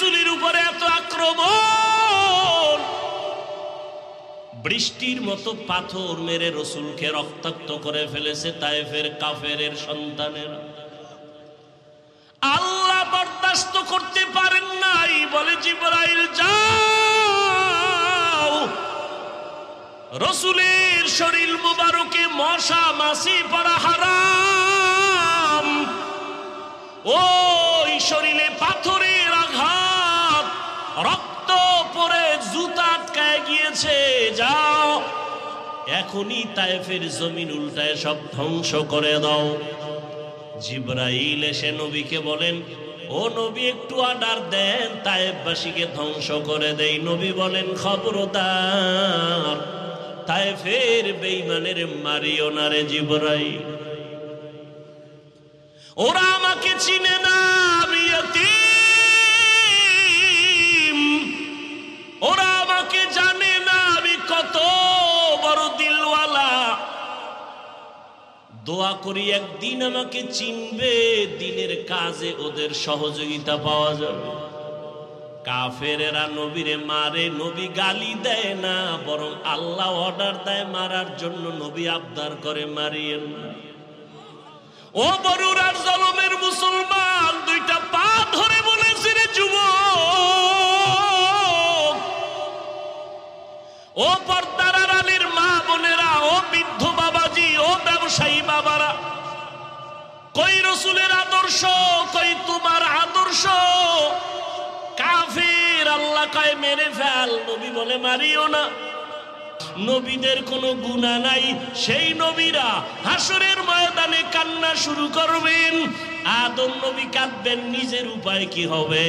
রাসূলের উপরে এত আক্রমণ, বৃষ্টির মতো পাথর মেরে রাসূলকে রক্তাক্ত করে ফেলেছে তায়েফের কাফেরের সন্তানেরা। আল্লাহ বরদাস্ত করতে পারেন নাই, বলে জিবরাইল যাও, রাসূলের শরীর মুবারকে মশা মাছি পড়া হারাম, ওই শরীরে পাথরের আঘাত, রক্ত পড়ে জুতা আটকায় গিয়েছে, যাও এখনই তায়েফের জমিন উল্টায় সব ধ্বংস করে দাও। জিবরাইল এসে নবীকে বলেন, ও নবী একটু অর্ডার দেন, তায়েফবাসীকে ধ্বংস করে দেই। নবী বলেন, খবরদার তায়েফের বেঈমানের মারিও না রে জিবরাইল, ওরা আমাকে চিনে না, আমি ইয়তীম, ওরা আমাকে জানে না আমি কত বড় দিলওয়ালা। দোয়া করি একদিন আমাকে চিনবে, দিনের কাজে ওদের সহযোগিতা পাওয়া যাবে। কাফেরেরা নবীরে মারে, নবী গালি দেয় না, বরং আল্লাহ অর্ডার দেয় মারার জন্য, নবী আবদার করে মারিয়েন না। ও বরুরার জলমের মুসলমান, দুইটা পা ধরে বলেছে রে যুবক, ও পর্দার আড়ালের মা বোনেরা, ও বৃদ্ধ বাবাজি, ও ব্যবসায়ী বাবারা, কই রাসূলের আদর্শ, কই তোমার আদর্শ? কাফের আল্লাহ কয় মেরে ফেল, নবী বলে মারিও না। নবীদের কোনো গুনাহ নাই, সেই নবীরা হাসরের ময়দানে কান্না শুরু করবেন। আদম নবী কাঁদবেন, নিজের উপায় কি হবে?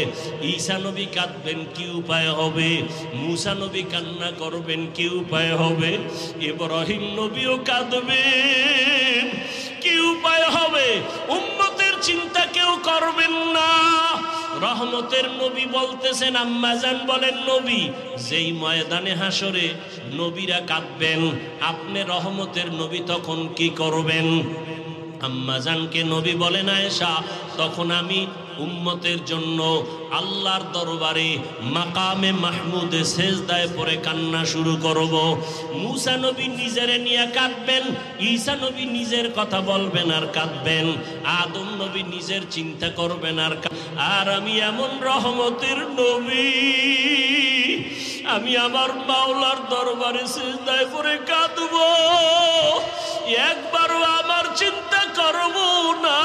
ঈসা নবী কাঁদবেন, কি উপায় হবে? মুসা নবী কান্না করবেন, কি উপায় হবে? ইব্রাহিম নবীও কাঁদবেন, কি উপায় হবে? উম্মতের চিন্তা কেউ করবেন না। রহমতের নবী বলতেছেন, আম্মাজান বলেন, নবী যেই ময়দানে হাসরে নবীরা কাঁদবেন, আপনি রহমতের নবী তখন কি করবেন? আম্মাজানকে নবী বলেন, আয়েশা, তখন আমি উম্মতের জন্য আল্লাহর দরবারে মাকামে মাহমুদে সেজদায় পড়ে কান্না শুরু করব। মুসা নবী নিজেরে নিয়ে কাঁদবেন, ঈসা নবী নিজের কথা বলবেন আর কাঁদবেন, আদম নবী নিজের চিন্তা করবেন আর আমি এমন রহমতের নবী, আমি আমার মাওলার দরবারে সিজদায় পড়ে কাঁদবো, একবারও আমার চিন্তা করব না।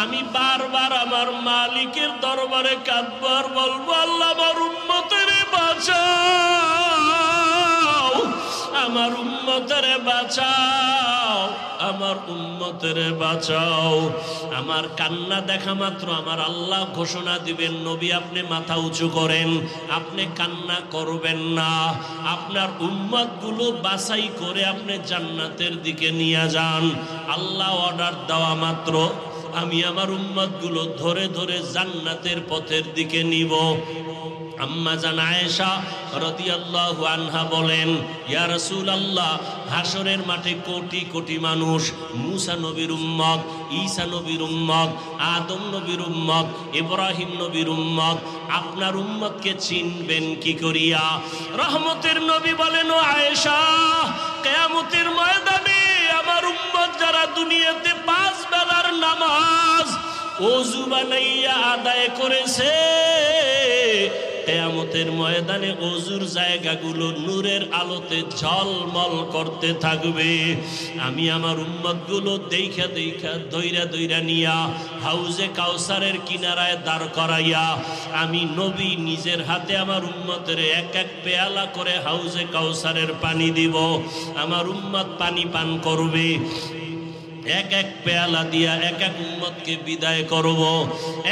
আমি বারবার আমার মালিকের দরবারে কাঁদবো আর বলবো, আল্লাহ আমার উম্মতের বাঁচাও, আমার উম্মতের বাঁচাও, আমার উম্মতের বাঁচাও। আমার কান্না দেখা মাত্র আমার আল্লাহ ঘোষণা দিবেন, নবী আপনি মাথা উঁচু করেন, আপনি কান্না করবেন না, আপনার উম্মতগুলো বাছাই করে আপনি জান্নাতের দিকে নিয়ে যান। আল্লাহ অর্ডার দেওয়া মাত্র আমি আমার উম্মতগুলো ধরে ধরে জান্নাতের পথের দিকে নিব। আম্মা জান আয়েশা রাদিয়াল্লাহু আনহা বলেন, ইয়া রাসূলুল্লাহ, হাসরের মাঠে কোটি কোটি মানুষ, মুসা নবীর উম্মত, ঈসা নবীর উম্মত, আদম নবীর উম্মত, ইব্রাহিম নবীর উম্মত, আপনার উম্মতকে চিনবেন কি করিয়া? রহমতের নবী বলেন, ও আয়েশা, কিয়ামতের ময়দানে আমার উম্মত যারা দুনিয়াতে 5 বেলার নামাজ ওযু বানাইয়া আদায় করেছে, কিয়ামতের ময়দানে ওযুর জায়গাগুলো নূরের আলোতে ঝলমল করতে থাকবে। আমি আমার উম্মতগুলো দেখা দেখা দইরা দইরা নিয়া হাউজে কাউসারের কিনারায় দাঁড় করাইয়া আমি নবী নিজের হাতে আমার উম্মতের এক এক পেয়ালা করে হাউজে কাউসারের পানি দিব। আমার উম্মত পানি পান করবে, এক এক পেয়ালা দিয়া এক এক উম্মতকে বিদায় করব।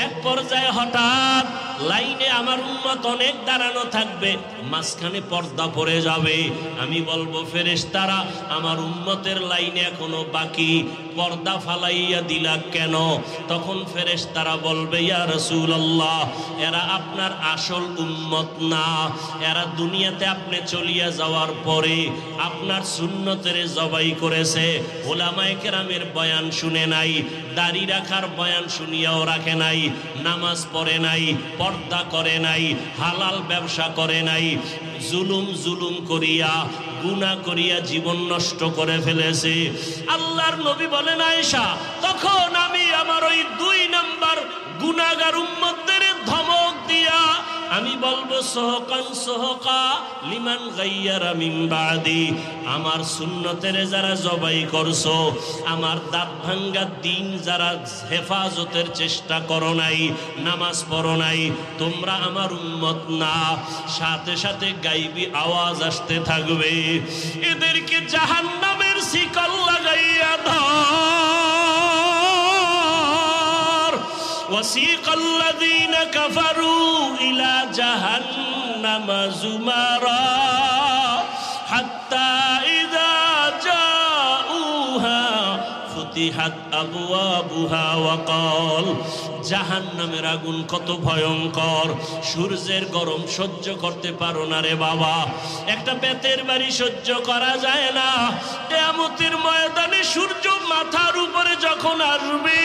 এক পর্যায়ে হঠাৎ লাইনে আমার উম্মত অনেক দাঁড়ানো থাকবে, মাঝখানে পর্দা পড়ে যাবে। আমি বলবো, ফেরেশতারা আমার উম্মতের লাইনে এখনো বাকি, পর্দা ফালাইয়া দিলা কেন? তখন ফেরেশতারা বলবে, ইয়া রাসূলুল্লাহ, এরা আপনার আসল উম্মত না, এরা দুনিয়াতে আপনি চলিয়া যাওয়ার পরে আপনার সুন্নতের জবাই করেছে, উলামায়ে কেরামের যুগের বয়ান শুনে নাই, দাড়ি রাখার বয়ান শুনিয়াও রাখে নাই, নামাজ পড়ে নাই, পর্দা করে নাই, হালাল ব্যবসা করে নাই, জুলুম করিয়া গুনাহ করিয়া জীবন নষ্ট করে ফেলেছে। আল্লাহর নবী বলেন, আয়েশা, তখন আমি আমার ওই 2 নাম্বার গুনাহগার উম্মতদের ধমক দিয়া আমি বলবো, সহকান সহকা লিমান গাইয়ারা মিন বাদি, আমার সুন্নতের যারা জবাই করছো, আমার দাঁত ভাঙ্গা দিন যারা হেফাজতের চেষ্টা করো নাই, নামাজ পড়ো নাই, তোমরা আমার উম্মত না। সাথে সাথে গাইবি আওয়াজ আসতে থাকবে, এদেরকে জাহান্নামের শিকল লাগাইয়া ধর। وسيق الذين كفروا إلى جهنم زمرا حتى إذا جاءوها فتحت أبوابها وقال, জাহান্নামের আগুন কত ভয়ঙ্কর, সূর্যের গরম সহ্য করতে পারো না রে বাবা, একটা বেতের বাড়ি সহ্য করা যায় না। কিয়ামতের ময়দানে সূর্য মাথার উপরে যখন আসবে,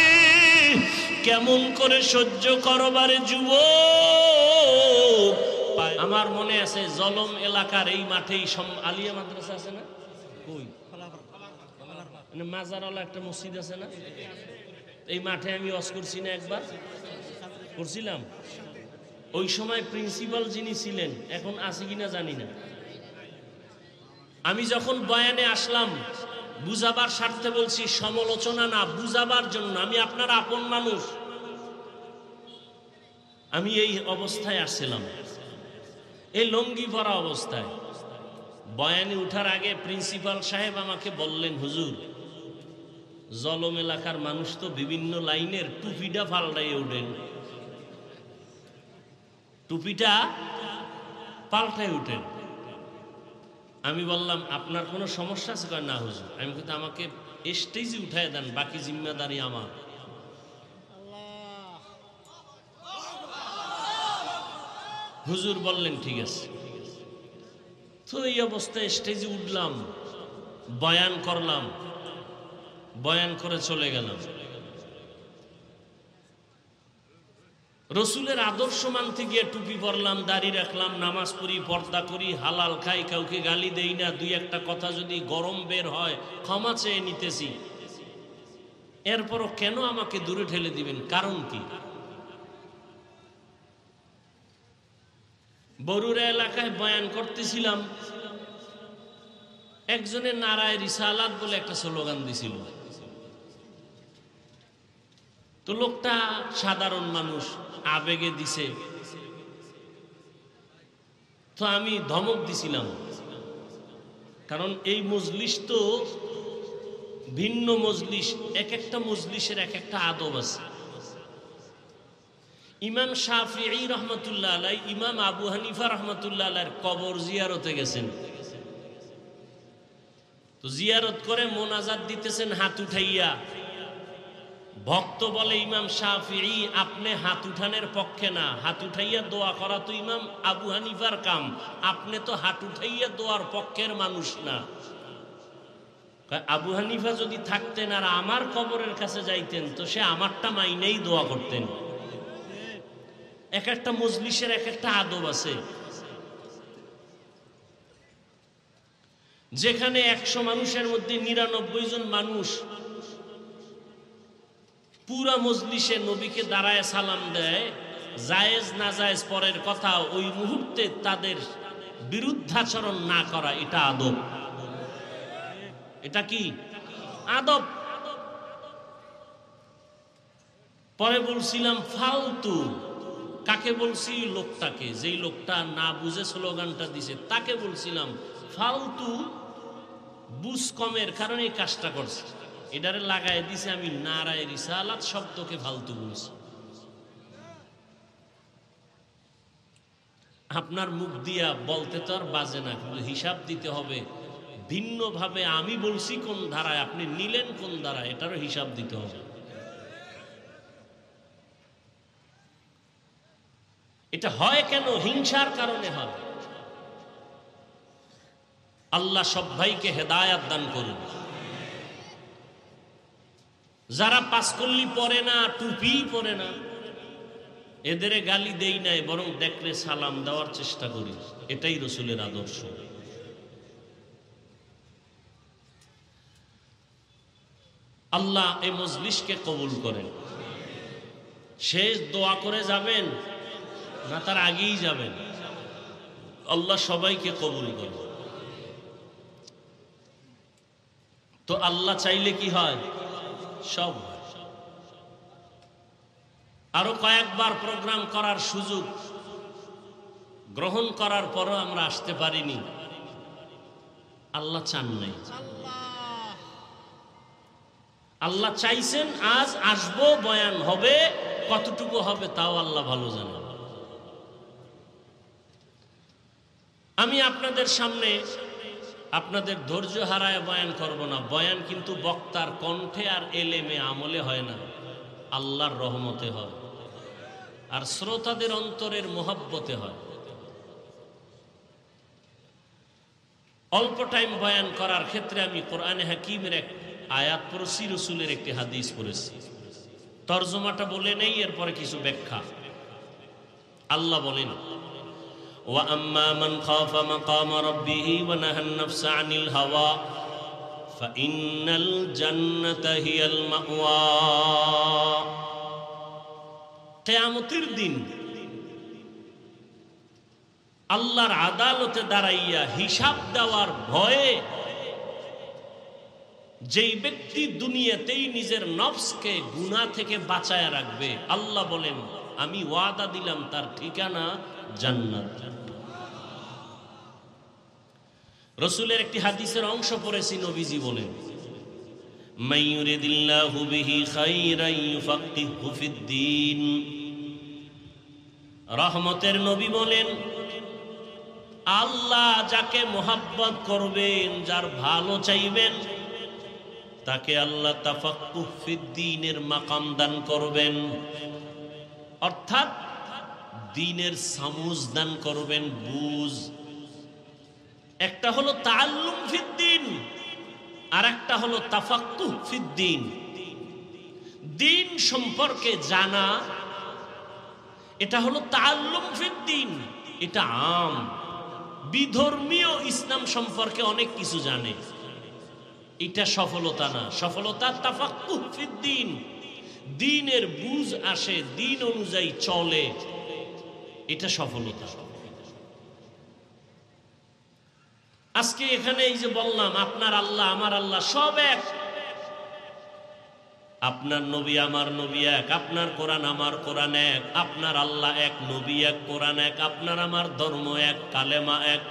কেমন করে সহ্য করবারে যুবক। আমার মনে আছে জলম এলাকার এই মাঠেই আলিয়া মাদ্রাসা আছে না, কই মাজারওয়ালা একটা মসজিদ আছে না, এই মাঠে আমি ওয়াজ করছি না, একবার করছিলাম। ওই সময় প্রিন্সিপাল যিনি ছিলেন, এখন আছে কিনা জানি না, আমি যখন বয়ানে আসলাম বুঝাবার স্বার্থে বলছি, সমালোচনা না, বুঝাবার জন্য। আমি আপনার আপন মানুষ। আমি এই অবস্থায় আসছিলাম, এই লঙ্গি পরা অবস্থায়। বয়ানে উঠার আগে প্রিন্সিপাল সাহেব আমাকে বললেন, হুজুর, জলম এলাকার মানুষ তো বিভিন্ন লাইনের টুপিটা পাল্টাইয়ে উঠেন, টুপিটা পাল্টাই উঠেন। আমি বললাম, আপনার কোনো সমস্যা আছে? না হুজুর। আমি কিন্তু আমাকে স্টেজে উঠায় দেন, বাকি জিম্মেদারি আমার। হুজুর বললেন ঠিক আছে। তো এই অবস্থায় স্টেজে উঠলাম, বয়ান করলাম, বয়ান করে চলে গেলাম। রসুলের আদর্শ মানতে গিয়ে টুপি পরলাম, দাড়ি রাখলাম, নামাজ পড়ি, পর্দা করি, হালাল খাই, কাউকে গালি দেই না, 2-1টা কথা যদি গরম বের হয় ক্ষমা চেয়ে নিতেছি। এরপরও কেন আমাকে দূরে ঠেলে দিবেন? কারণ কি? বরুড়া এলাকায় বয়ান করতেছিলাম, একজনের নারায়ে রিসালাত বলে একটা স্লোগান দিছিল। তো লোকটা সাধারণ মানুষ, আবেগে দিছে। তো আমি ধমক দিছিলাম, কারণ এই মজলিস তো ভিন্ন মজলিস, এক একটা মজলিসের এক একটা আদব আছে। ইমাম শাফিঈ রহমতুল্লাহ আলাইহি, ইমাম আবু হানিফা রহমতুল্লাহ আলাইহির কবর জিয়ারতে গেছেন। তো জিয়ারত করে মোনাজাত দিতেছেন হাত উঠাইয়া। ভক্ত বলে, ইমাম শাফিঈ আপনি হাত উঠানের পক্ষে না, হাত উঠাইয়া দোয়া করা তো ইমাম আবু হানিফার কাম, আপনি তো হাত উঠাইয়া দোয়ার পক্ষের মানুষ না। আবু হানিফা যদি থাকতেন আর আমার কবরের কাছে যাইতেন, তো সে আমারটা মাইনেই দোয়া করতেন। এক একটা মজলিসের এক একটা আদব আছে। যেখানে 100 মানুষের মধ্যে 99 জন মানুষ পুরা মজলিসে নবীকে দাঁড়ায় সালাম দেয়, জায়েজ না জায়েজ পরের কথা, ওই মুহূর্তে তাদের বিরুদ্ধাচরণ না করা, এটা আদব। এটা কি আদব? পরে বলছিলাম ফালতু। কাকে বলছি? লোকটাকে, যেই লোকটা না বুঝে স্লোগানটা দিছে তাকে বলছিলাম ফালতু। বুঝ কমের কারণে এই কাজটা করছে, এটারে লাগাই দিছে আমি নারায়ে রিসালাত শব্দকে ফালতু বলছি। আপনার মুখ দিয়া বলতে তো আর বাজে না, কিন্তু হিসাব দিতে হবে ভিন্নভাবে। আমি বলছি কোন ধারায়, আপনি নিলেন কোন ধারায়, এটারও হিসাব দিতে হবে। এটা হয় কেন? হিংসার কারণে হয়। আল্লাহ সব ভাইকে হেদায়াত দান করুন। যারা পাঁচকল্লি পরে না, টুপি পরে না, এদের গালি দেই নাই, বরং দেখলে সালাম দেওয়ার চেষ্টা করি। এটাই রসুলের আদর্শ। আল্লাহ এই মজলিসকে কবুল করেন। শেষ দোয়া করে যাবেন না তার আগেই যাবেন? আল্লাহ সবাইকে কবুল করেন। তো আল্লাহ চাইলে কি হয়? সব হয়। আরো কয়েকবার প্রোগ্রাম করার সুযোগ গ্রহণ করার পরও আমরা আসতে পারিনি। আল্লাহ চান নাই। আল্লাহ চাইছেন আজ আসবো, বয়ান হবে, কতটুকু হবে তাও আল্লাহ ভালো জানেন। আমি আপনাদের সামনে আপনাদের ধৈর্য হারায় বয়ান করব না। বয়ান কিন্তু বক্তার কণ্ঠে আর এলেমে আমলে হয় না, আল্লাহর রহমতে হয় আর শ্রোতাদের অন্তরের মোহাব্বতে হয়। অল্প টাইম বয়ান করার ক্ষেত্রে আমি কোরআনে হাকিমের এক আয়াত পড়ছি, রসুলের একটি হাদিস পড়েছি। তরজমাটা বলে নেই, এরপরে কিছু ব্যাখ্যা। আল্লাহ বলেন, ওয়া আম্মা মান খাফা মাকাম রাব্বিহি ওয়া নাহান নাফসা আনিল হাওয়া ফাইন্নাল জান্নাতা হিয়াল মাওয়া। কিয়ামতের দিন আল্লাহর আদালতে দাঁড়াইয়া হিসাব দেওয়ার ভয়ে যেই ব্যক্তি দুনিয়াতেই নিজের নফসকে গুনাহ থেকে বাঁচায়া রাখবে, আল্লাহ বলেন আমি ওয়াদা দিলাম তার ঠিকানা জান্নাত। রসুলের একটি হাদিসের অংশ পড়েছি, নবীজি বলেন, মাইয়ুরিদিল্লাহু বিহি খাইরান ইউফাক্কিহু ফিদ্দীন। রহমতের নবী বলেন, আল্লাহ যাকে মোহাব্বত করবেন, যার ভালো চাইবেন, তাকে আল্লাহ তাফাক্কুহ ফিদ্দীনের মাকাম দান করবেন, অর্থাৎ দ্বীনের সামুজ দান করবেন, বুঝ। একটা হলো তাআল্লুম ফিদ্দীন আর একটা হলো তাফাক্কুহ ফিদ্দীন। দ্বীন সম্পর্কে জানা, এটা হলো তাআল্লুম ফিদ্দীন। এটা আম বিধর্মীয় ইসলাম সম্পর্কে অনেক কিছু জানে, এটা সফলতা না। সফলতা তাফাক্কুহ ফিদ্দীন, দ্বীনের বুঝ আসে, দ্বীন অনুযায়ী চলে, এটা সফলতা। আজকে এখানে এই যে বললাম আপনার আল্লাহ আমার আল্লাহ সব এক, আপনার নবী আমার নবী এক, আপনার কোরআন আমার কোরআন এক, আপনার আল্লাহ এক, নবী এক, কোরআন এক, আপনার আমার ধর্ম এক, কালেমা এক,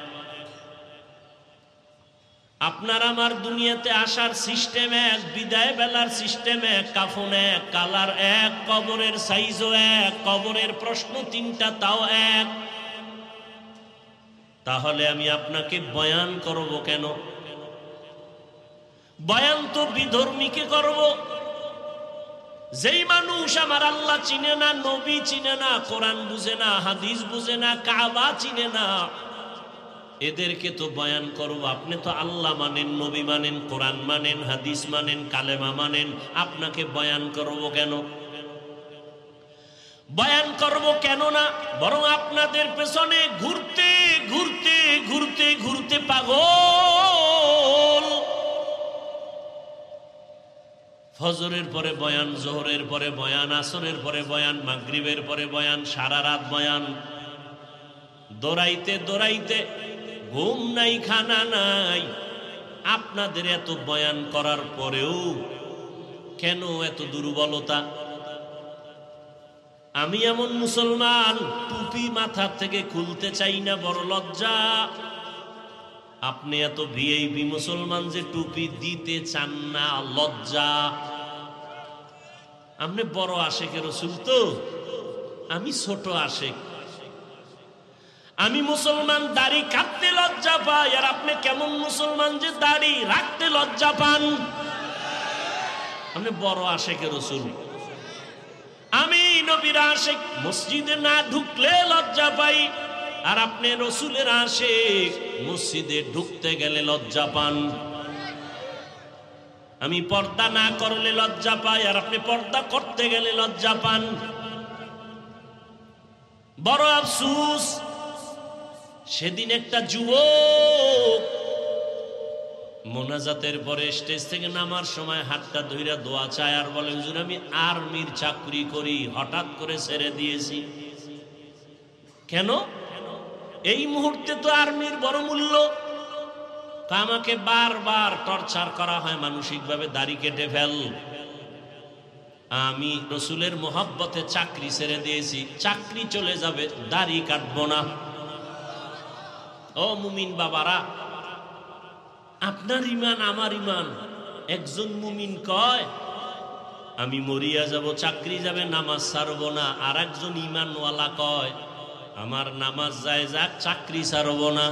আপনার আমার দুনিয়াতে আসার সিস্টেম এক, বিদায় বেলার সিস্টেম এক, কাফন এক, কালার এক, কবরের সাইজও এক, কবরের প্রশ্ন তিনটা তাও এক। তাহলে আমি আপনাকে বয়ান করব কেন? বয়ান তো বিধর্মীকে করব। যেই মানুষ আমার আল্লাহ চিনে না, নবী চিনে না, কোরআন বুঝে না, হাদিস বুঝে না, কাবা চিনে না, এদেরকে তো বয়ান করব। আপনি তো আল্লাহ মানেন, নবী মানেন, কোরআন মানেন, হাদিস মানেন, কালেমা মানেন, আপনাকে বয়ান করব কেন? বয়ান করব কেন না, বরং আপনাদের পেছনে ঘুরতে ঘুরতে ঘুরতে ঘুরতে পাগল। ফজরের পরে বয়ান, জোহরের পরে বয়ান, আসরের পরে বয়ান, মাগরিবের পরে বয়ান, সারা রাত বয়ান, দৌড়াইতে দৌড়াইতে ঘুম নাই, খানা নাই। আপনাদের এত বয়ান করার পরেও কেন এত দুর্বলতা? আমি এমন মুসলমান, টুপি মাথার থেকে খুলতে চাই না, বড় লজ্জা। আপনি এত ভিআইপি মুসলমান যে টুপি দিতে চান না, লজ্জা। আপনি বড় আশেকের রাসূল তো, আমি ছোট আশেক। আমি মুসলমান, দাড়ি কাটতে লজ্জা পাই, আর আপনি কেমন মুসলমান যে দাড়ি রাখতে লজ্জা পান? আপনি বড় আশেকের রাসূল। আমি নবীর আশেক, মসজিদে না ঢুকলে লজ্জা পাই, আর আপনি রসুলের আশেক, মসজিদে ঢুকতে গেলে লজ্জা পান। আমি পর্দা না করলে লজ্জা পাই, আর আপনি পর্দা করতে গেলে লজ্জা পান। বড় আফসোস, সেদিন একটা যুবক মোনাজাতের পরে স্টেজ থেকে নামার সময় হাতটা ধইরা দোয়া চায় আর বলে, হুজুর আমি আর্মির চাকরি করি, হঠাৎ করে ছেড়ে দিয়েছি। কেন? এই মুহূর্তে তো আর্মির বড় মূল্য। আমাকে বারবার টর্চার করা হয় মানসিকভাবে, দাড়ি কেটে ফেল। আমি রসুলের মোহাব্বতে চাকরি ছেড়ে দিয়েছি, চাকরি চলে যাবে, দাড়ি কাটবো না। ও মুমিন বাবারা, আপনার ইমান আমার ইমান। একজন মুমিন কয় আমি মরিয়া যাব, চাকরি যাবে, নামাজ ছাড়বো না। আর একজন ইমানওয়ালা কয় আমার নামাজ যায় যাক, চাকরি ছাড়বো না।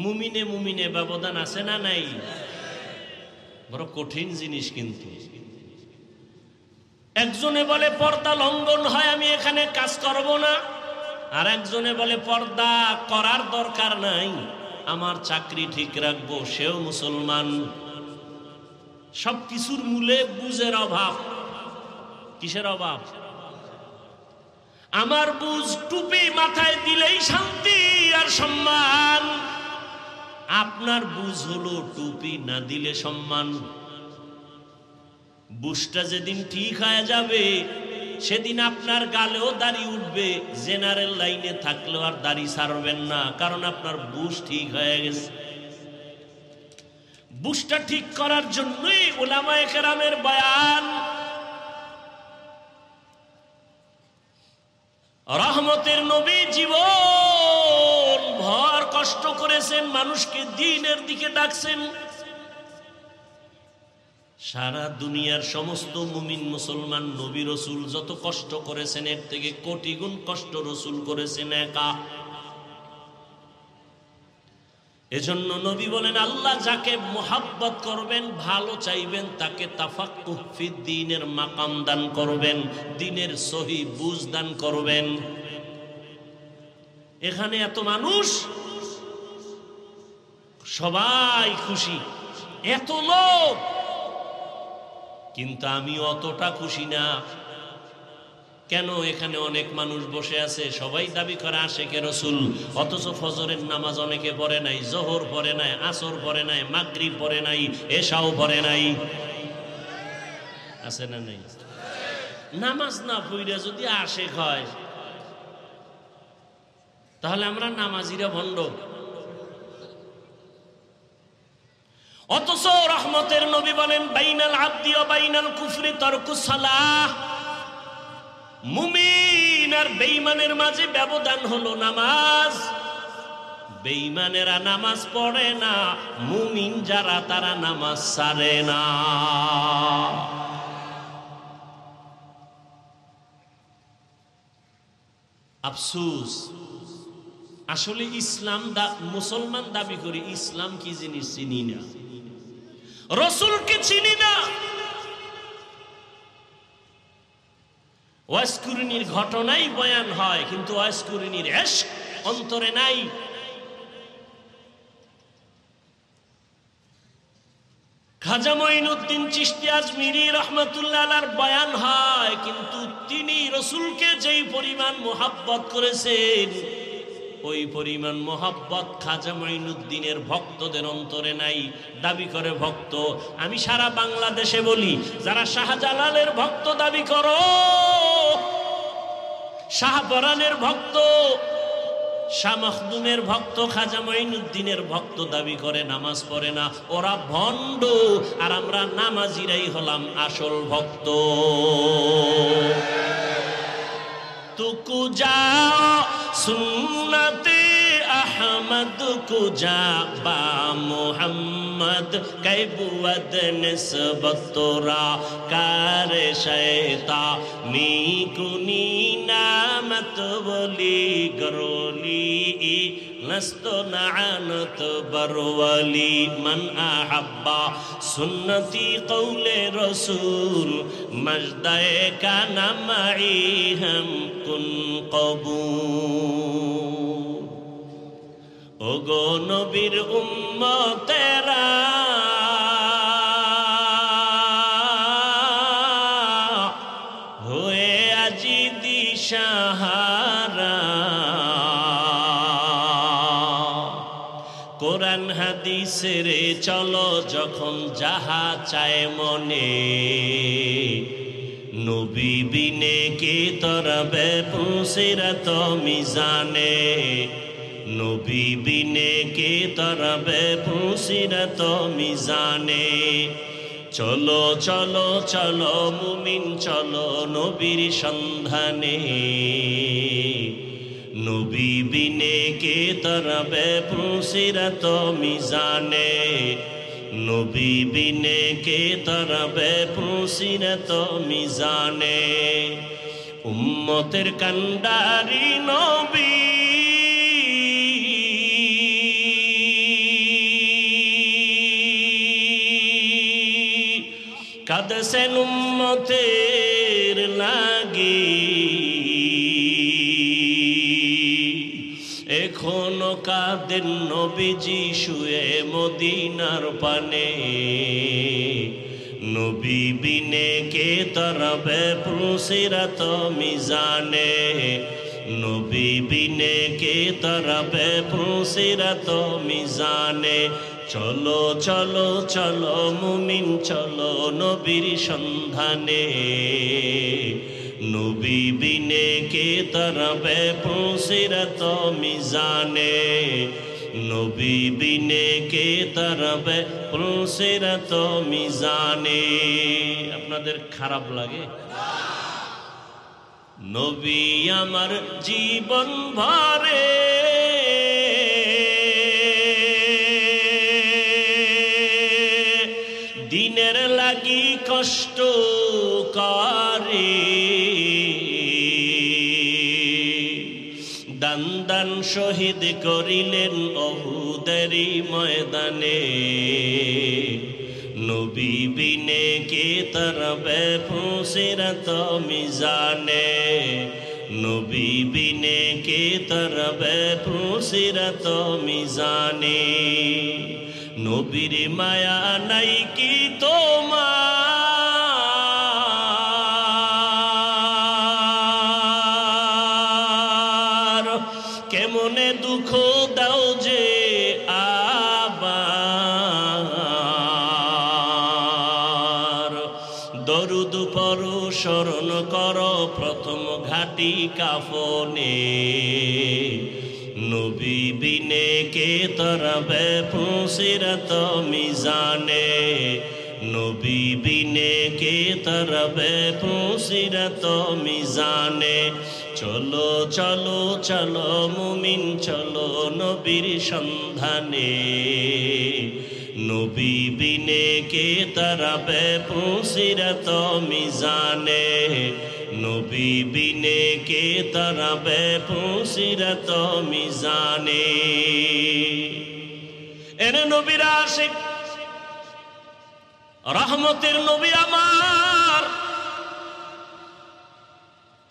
মুমিনে মুমিনে ব্যবধান আছে না নাই? বড় কঠিন জিনিস। কিন্তু একজনে বলে পর্দা লঙ্ঘন হয়, আমি এখানে কাজ করব না। আর একজনে বলে পর্দা করার দরকার নাই, আমার চাকরি ঠিক রাখবো, সেও মুসলমান। সবকিছুর মূলে বুঝের অভাব। কিসের অভাব? আমার বুঝ টুপি মাথায় দিলেই শান্তি আর সম্মান, আপনার বুঝ হলো টুপি না দিলে সম্মান। বুঝটা যেদিন ঠিক হয়ে যাবে সেদিন আপনার গালেও দাড়ি উঠবে, জেনারেল লাইনে থাকলেও আর দাড়ি ছাড়বেন না, কারণ আপনার বুঝ ঠিক হয়ে গেছে। বুঝটা ঠিক করার জন্যই উলামায়ে কেরামের বয়ান। রহমতের নবী জীবন ভর কষ্ট করেছেন, মানুষকে দ্বীনের দিকে ডাকছেন। সারা দুনিয়ার সমস্ত মুমিন মুসলমান নবী রসুল যত কষ্ট করেছেন এর থেকে কোটি গুণ কষ্ট রসুল করেছেন একা। এজন্য নবী বলেন, আল্লাহ যাকে মুহাব্বত করবেন, ভালো চাইবেন, তাকে তাফাক্কুহ ফিদ্দীনের মাকাম দান করবেন, দ্বীনের সহি বুঝ দান করবেন। এখানে এত মানুষ, সবাই খুশি, এত লোক, কিন্তু আমি অতটা খুশি না। কেন? এখানে অনেক মানুষ বসে আছে, সবাই দাবি করে আশেকে রসুল, অথচ ফজরের নামাজ অনেকে পড়ে নাই, জোহর পড়ে নাই, আসর পড়ে নাই, মাগরিব পড়ে নাই, এশাও পড়ে নাই। আছে না নাই? নামাজ না পড়ে যদি আশেক হয় তাহলে আমরা নামাজিরা ভণ্ড। অথচ রহমতের নবী বলেন, বাইনাল আবদি ওয়া বাইনাল কুফরি তারকুস সালাহ। মুমিন আর বেঈমানের মাঝে ব্যবধান হলো নামাজ। বেঈমানেরা নামাজ পড়ে না, মুমিন যারা তারা নামাজ ছাড়ে না। আফসোস, আসলে ইসলাম মুসলমান দাবি করি, ইসলাম কি জিনিস চিনি না, রসুলকে চিনি না। ওয়াসকুরুনির ঘটনাই বয়ান হয়, কিন্তু ওয়াসকুরুনির ইশক অন্তরে নাই। খাজা মঈনুদ্দিন চিশতি আজমিরি রাহমাতুল্লাহ আলাইহির বয়ান হয়, কিন্তু তিনি রসুলকে যেই পরিমাণ মুহাব্বত করেছেন ওই পরিমাণ মোহাব্বত খাজা মঈনুদ্দিনের ভক্তদের অন্তরে নাই। দাবি করে ভক্ত। আমি সারা বাংলাদেশে বলি, যারা শাহজালালের ভক্ত দাবি করো, শাহপরানের ভক্ত, শাহ মখদুমের ভক্ত, খাজা মঈনুদ্দিনের ভক্ত দাবি করে, নামাজ পড়ে না, ওরা ভণ্ড। আর আমরা নামাজিরাই হলাম আসল ভক্ত। তুকু যা সুন্নতে আহমদ কুজা বা মুহাম্মদ কৈবুদ নিসবত তোরা কারে শয়তা মি কুনি নামত বলি গরলি লস্ত নানত বরওয়ালি মান আহাব্বা সুন্নতি কৌলে রসুল মজদায়ে কানা মাই হাম কুন কবুল। ওগো নবীর উম্মতেরা আজি দিশাহারা। কোরআন হাদিসের চলো যখন যাহা চায় মনে, নবী বিনে কে তরবে পুসিরাত মিজানে, নবী বিনে কে তরবে পুসিরাত মিজানে। চলো চলো চলো মুমিন চলো নবীর সন্ধানে, নবী বিনে কে তরবে পুসিরাত মিজানে, নবী বিনে কে তরবে পুসিরাত মিজানে। উম্মতের কান্ডারি নবী কাঁদছেন উম্মতের লাগি, এখনো কাঁদেন নবীজি শুয়ে মদিনার পানে, নবী বিনে কে তরবে পুসিরাত মিজানে, নবী বিনে কে তরবে পুসিরাত মিজানে। চলো চলো চলো মুমিন চলো নবীর সন্ধানে, নবী বিনে কে তরবে পুসিরাত মিজানে, নবী বিনে কে তরবে পুসিরাত মিজানে। আপনাদের খারাপ লাগে? নবী আমার জীবন ভরে দিনের লাগি কষ্ট করে, দান দান শহীদ করিলেন উহুদের ময়দানে, নবী বিনে কে তরবে পুসিরাত মিজানে, নবী বিনে কে তরবে পুসিরাত মিজানে। নবীর মায়া নাই কি তোমার, কেমনে দুঃখ দাও যে আবার, দরুদ পড়ো স্মরণ করো প্রথম ঘাটি কাফনে, নবী বিনে কে তরবে পুসিরাত মিজানে, নবী বিনে কে তরবে পুসিরাত মিজানে। চলো চলো চলো মুমিন চলো নবীর সন্ধানে, নবী বিনে কে তরবে পুসিরাত মিজানে, নবী বিনে কে তরবে পুসিরাত মিজানে। এনে নবীর আশিক রহমতের নবী আমার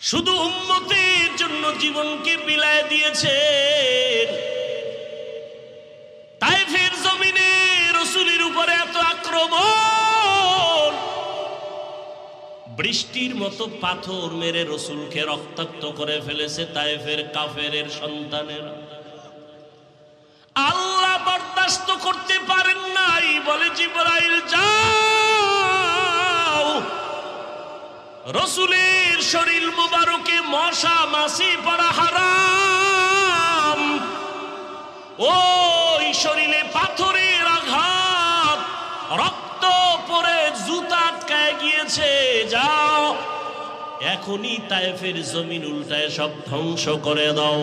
শুধু উম্মতের জন্য জীবনকে বিলায় দিয়েছেন। তায়েফের জমিনে রাসূলের উপরে এত আক্রমণ, বৃষ্টির মতো পাথর মেরে রাসূলকে রক্তাক্ত করে ফেলেছে তায়েফের কাফেরের সন্তানেরা। আল্লাহ বরদাস্ত করতে পারেন নাই, বলে জিবরাইল যাও, রাসূলের শরীর মুবারকে মশা মাছি পড়া হারাম, ওই শরীরে পাথরের আঘাত, রক্ত পড়ে জুতা আটকায় গিয়েছে, যাও এখনই তায়েফের জমিন উল্টায় সব ধ্বংস করে দাও।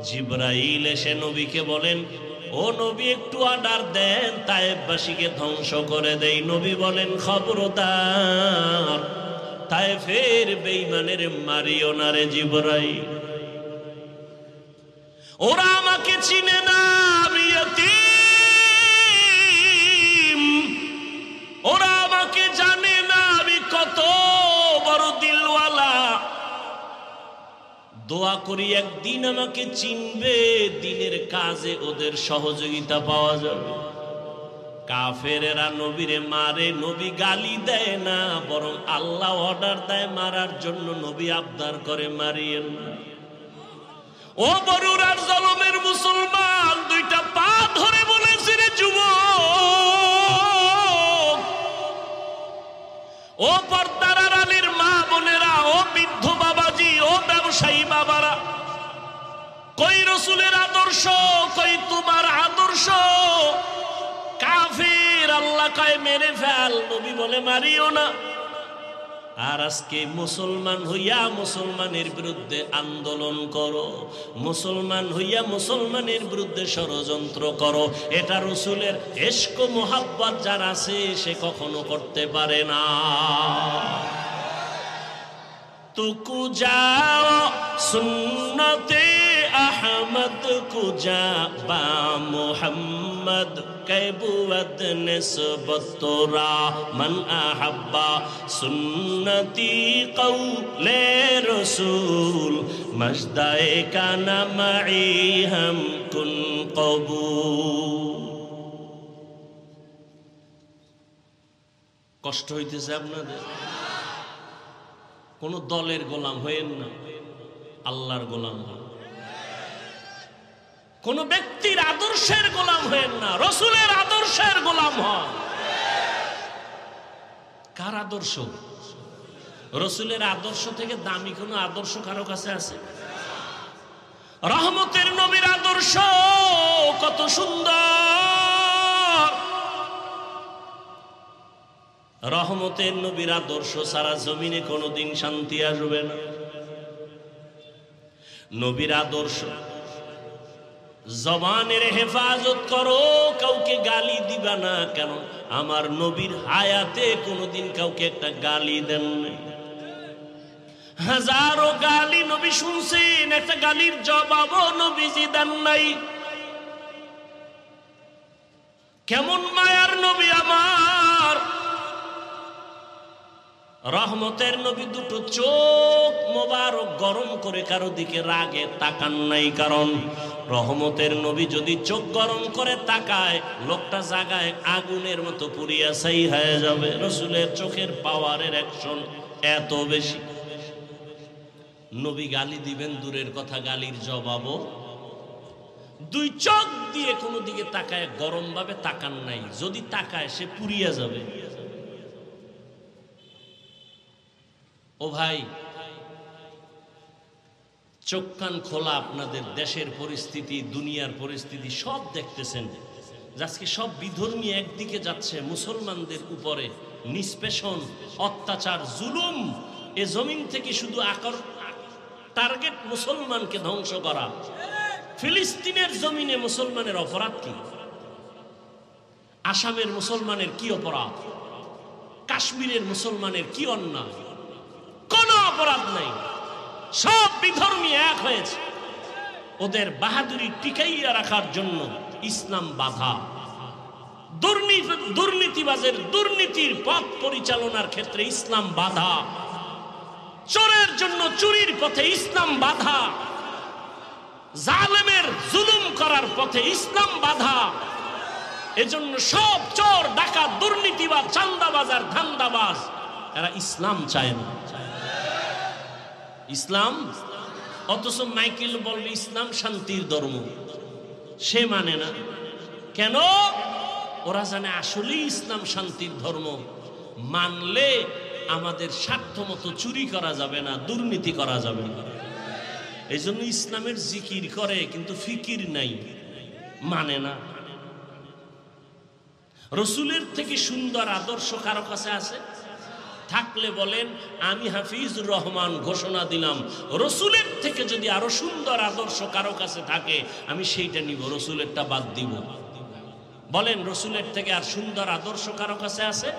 জিবরাইল এসে নবীকে বলেন, ও নবী একটু অর্ডার দেন, তায়েফবাসীকে ধ্বংস করে দেই। নবী বলেন, খবরদার তায়েফের বেঈমানের মারিও না রে জিবরাইল, ওরা আমাকে চিনে না, আমি ইয়তীম, ওরা আমাকে জানে না আমি কত বড় দিলওয়ালা। দোয়া করি একদিন আমাকে চিনবে, দিনের কাজে ওদের সহযোগিতা পাওয়া যাবে। কাফেরেরা নবীরে মারে, নবী গালি দেয় না, বরং আল্লাহ অর্ডার দেয় মারার জন্য। নবী আবদার করে মারিয়েন না। ও বরুরার জলমের মুসলমান, দুইটা পা ধরে বলেছে রে যুবক, ও পর্দার আড়ালের মা বোনেরা, ও বৃদ্ধ বাবাজি, ও ব্যবসায়ী বাবারা, কই রসুলের আদর্শ, কই তোমার আদর্শ? কাফির আল্লাহ কয় মেরে ফেল, নবী বলে মারিও না। আর আজকে মুসলমান হইয়া মুসলমানের বিরুদ্ধে আন্দোলন করো, মুসলমান হইয়া মুসলমানের বিরুদ্ধে ষড়যন্ত্র করো, এটা রসুলের ইশক মোহাব্বত যার আছে সে কখনো করতে পারে না। তুকু যাও সুন্নতে আহমদ কুজা বা মুহাম্মদ कैबुवत निस्बत तोरा मन अहब्बा सुन्नती कौले रसूल मजदाए का नमई हम कुन कबूल। কষ্ট হইতেছে আপনাদের? কোন দলের গোলাম হইেন না, আল্লাহর গোলাম হন। কোন ব্যক্তির আদর্শের গোলাম হয়েন না, রসুলের আদর্শের গোলাম হন। কার আদর্শ? রসুলের আদর্শ থেকে দামি কোন আদর্শ কারো কাছে আছে? রহমতের নবীর আদর্শ কত সুন্দর! রহমতের নবীর আদর্শ সারা জমিনে কোনোদিন শান্তি আসবে না। নবীর আদর্শ, জবানের হেফাজত করো, কাউকে গালি দিবা না। কেন? আমার নবীর হায়াতে কোনোদিন কাউকে একটা গালি দেন নাই। হাজারো গালি নবী শুনছেন, একটা গালির জবাবও নবীজি দেন নাই। কেমন মায়ার নবী আমার! রহমতের নবী দুটো চোখ মোবারক গরম করে কারো দিকে রাগে তাকান নাই। কারণ রহমতের নবী যদি চোখ গরম করে তাকায়, লোকটা জাগায় আগুনের মতো পুড়িয়া ছাই হয়ে যাবে। রসুলের চোখের পাওয়ারের অ্যাকশন এত বেশি। নবী গালি দিবেন দূরের কথা, গালির জবাবও দুই চোখ দিয়ে কোনো দিকে তাকায় গরম ভাবে তাকান নাই। যদি তাকায় সে পুড়িয়া যাবে। ও ভাই, চোখ কান খোলা, আপনাদের দেশের পরিস্থিতি, দুনিয়ার পরিস্থিতি সব দেখতেছেন। আজকে সব বিধর্মী একদিকে যাচ্ছে, মুসলমানদের উপরে নিষ্পেষণ, অত্যাচার, জুলুম। এ জমিন থেকে শুধু টার্গেট মুসলমানকে ধ্বংস করা। ফিলিস্তিনের জমিনে মুসলমানের অপরাধ কি? আসামের মুসলমানের কি অপরাধ? কাশ্মীরের মুসলমানের কি অন্যায়? কোনো অপরাধ নাই। সব বিধর্মী এক হয়েছে। ওদের বাহাদুরি টিকাইয়া রাখার জন্য ইসলাম বাধা। দুর্নীতিবাজের দুর্নীতির পথ পরিচালনার ক্ষেত্রে ইসলাম বাধা। চোরের জন্য চুরির পথে ইসলাম বাধা। জালেমের জুলুম করার পথে ইসলাম বাধা। এজন্য সব চোর, ডাকাত, দুর্নীতিবাজ, চাঁদাবাজ আর ধান্দাবাজ এরা ইসলাম চায় না। ইসলাম, অথচ মাইকেল বলবে ইসলাম শান্তির ধর্ম, সে মানে না। কেন? ওরা জানে আসলেই ইসলাম শান্তির ধর্ম। মানলে আমাদের স্বার্থ মতো চুরি করা যাবে না, দুর্নীতি করা যাবে না। এই জন্য ইসলামের জিকির করে কিন্তু ফিকির নাই, মানে না। রসুলের থেকে সুন্দর আদর্শ কারো কাছে আছে? থাকলে বলেন, আমি হাফিজুর রহমান ঘোষণা দিলাম, রসুলের থেকে যদি আরো সুন্দর আদর্শ কারো কাছে থাকে আমি সেইটা নিব, রসুলেরটা বাদ দিব। বলেন, রসুলের থেকে আর সুন্দর আদর্শ কারো কাছে আছে?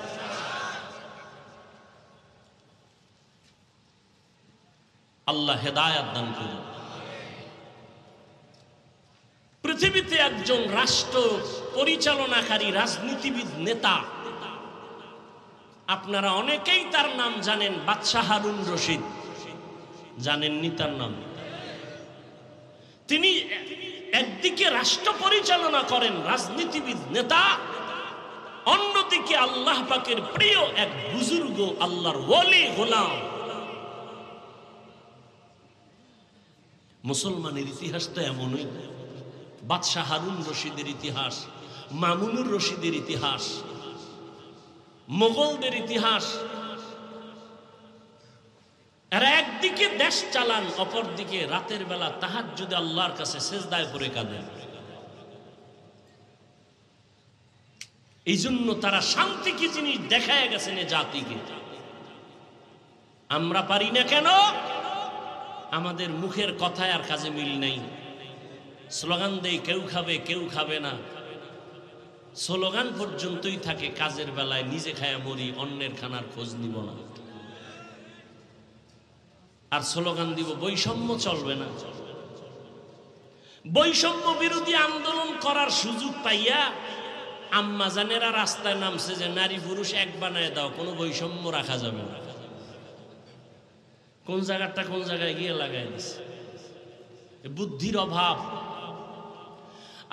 আল্লাহ হেদায়াত দান করুন। পৃথিবীতে একজন রাষ্ট্র পরিচালনাকারী রাজনীতিবিদ, নেতা, আপনারা অনেকেই তার নাম জানেন, বাদশাহ হারুন রশিদ। জানেননি তার নাম? তিনি একদিকে রাষ্ট্র পরিচালনা করেন, রাজনীতিবিদ, নেতা, অন্যদিকে আল্লাহ পাকের প্রিয় এক বুজুর্গ আল্লাহর ওলি গোলাম। মুসলমানের ইতিহাস তো এমনই। বাদশাহ হারুন রশিদের ইতিহাস, মামুনুর রশিদের ইতিহাস, মোগলদের ইতিহাস। এরা একদিকে দেশ চালান, অপরদিকে রাতের বেলা তাহাজ্জুদে আল্লাহর কাছে সেজদায় পড়ে কাঁদেন। এই জন্য তারা শান্তি কি জিনিস দেখায় গেছেন এ জাতিকে। আমরা পারি না কেন? আমাদের মুখের কথায় আর কাজে মিল নেই। স্লোগান দেই কেউ খাবে কেউ খাবে না, স্লোগান পর্যন্তই থাকে, কাজের বেলায় নিজে খায়া মরি, অন্যের খানার খোঁজ নিব না। আর স্লোগান দিব বৈষম্য চলবে না। বৈষম্য বিরোধী আন্দোলন করার সুযোগ পাইয়া আম্মা জানেরা রাস্তায় নামছে যে নারী পুরুষ এক বানায় দাও, কোনো বৈষম্য রাখা যাবে না। কোন জায়গাটা কোন জায়গায় গিয়ে লাগাই দিছে, বুদ্ধির অভাব।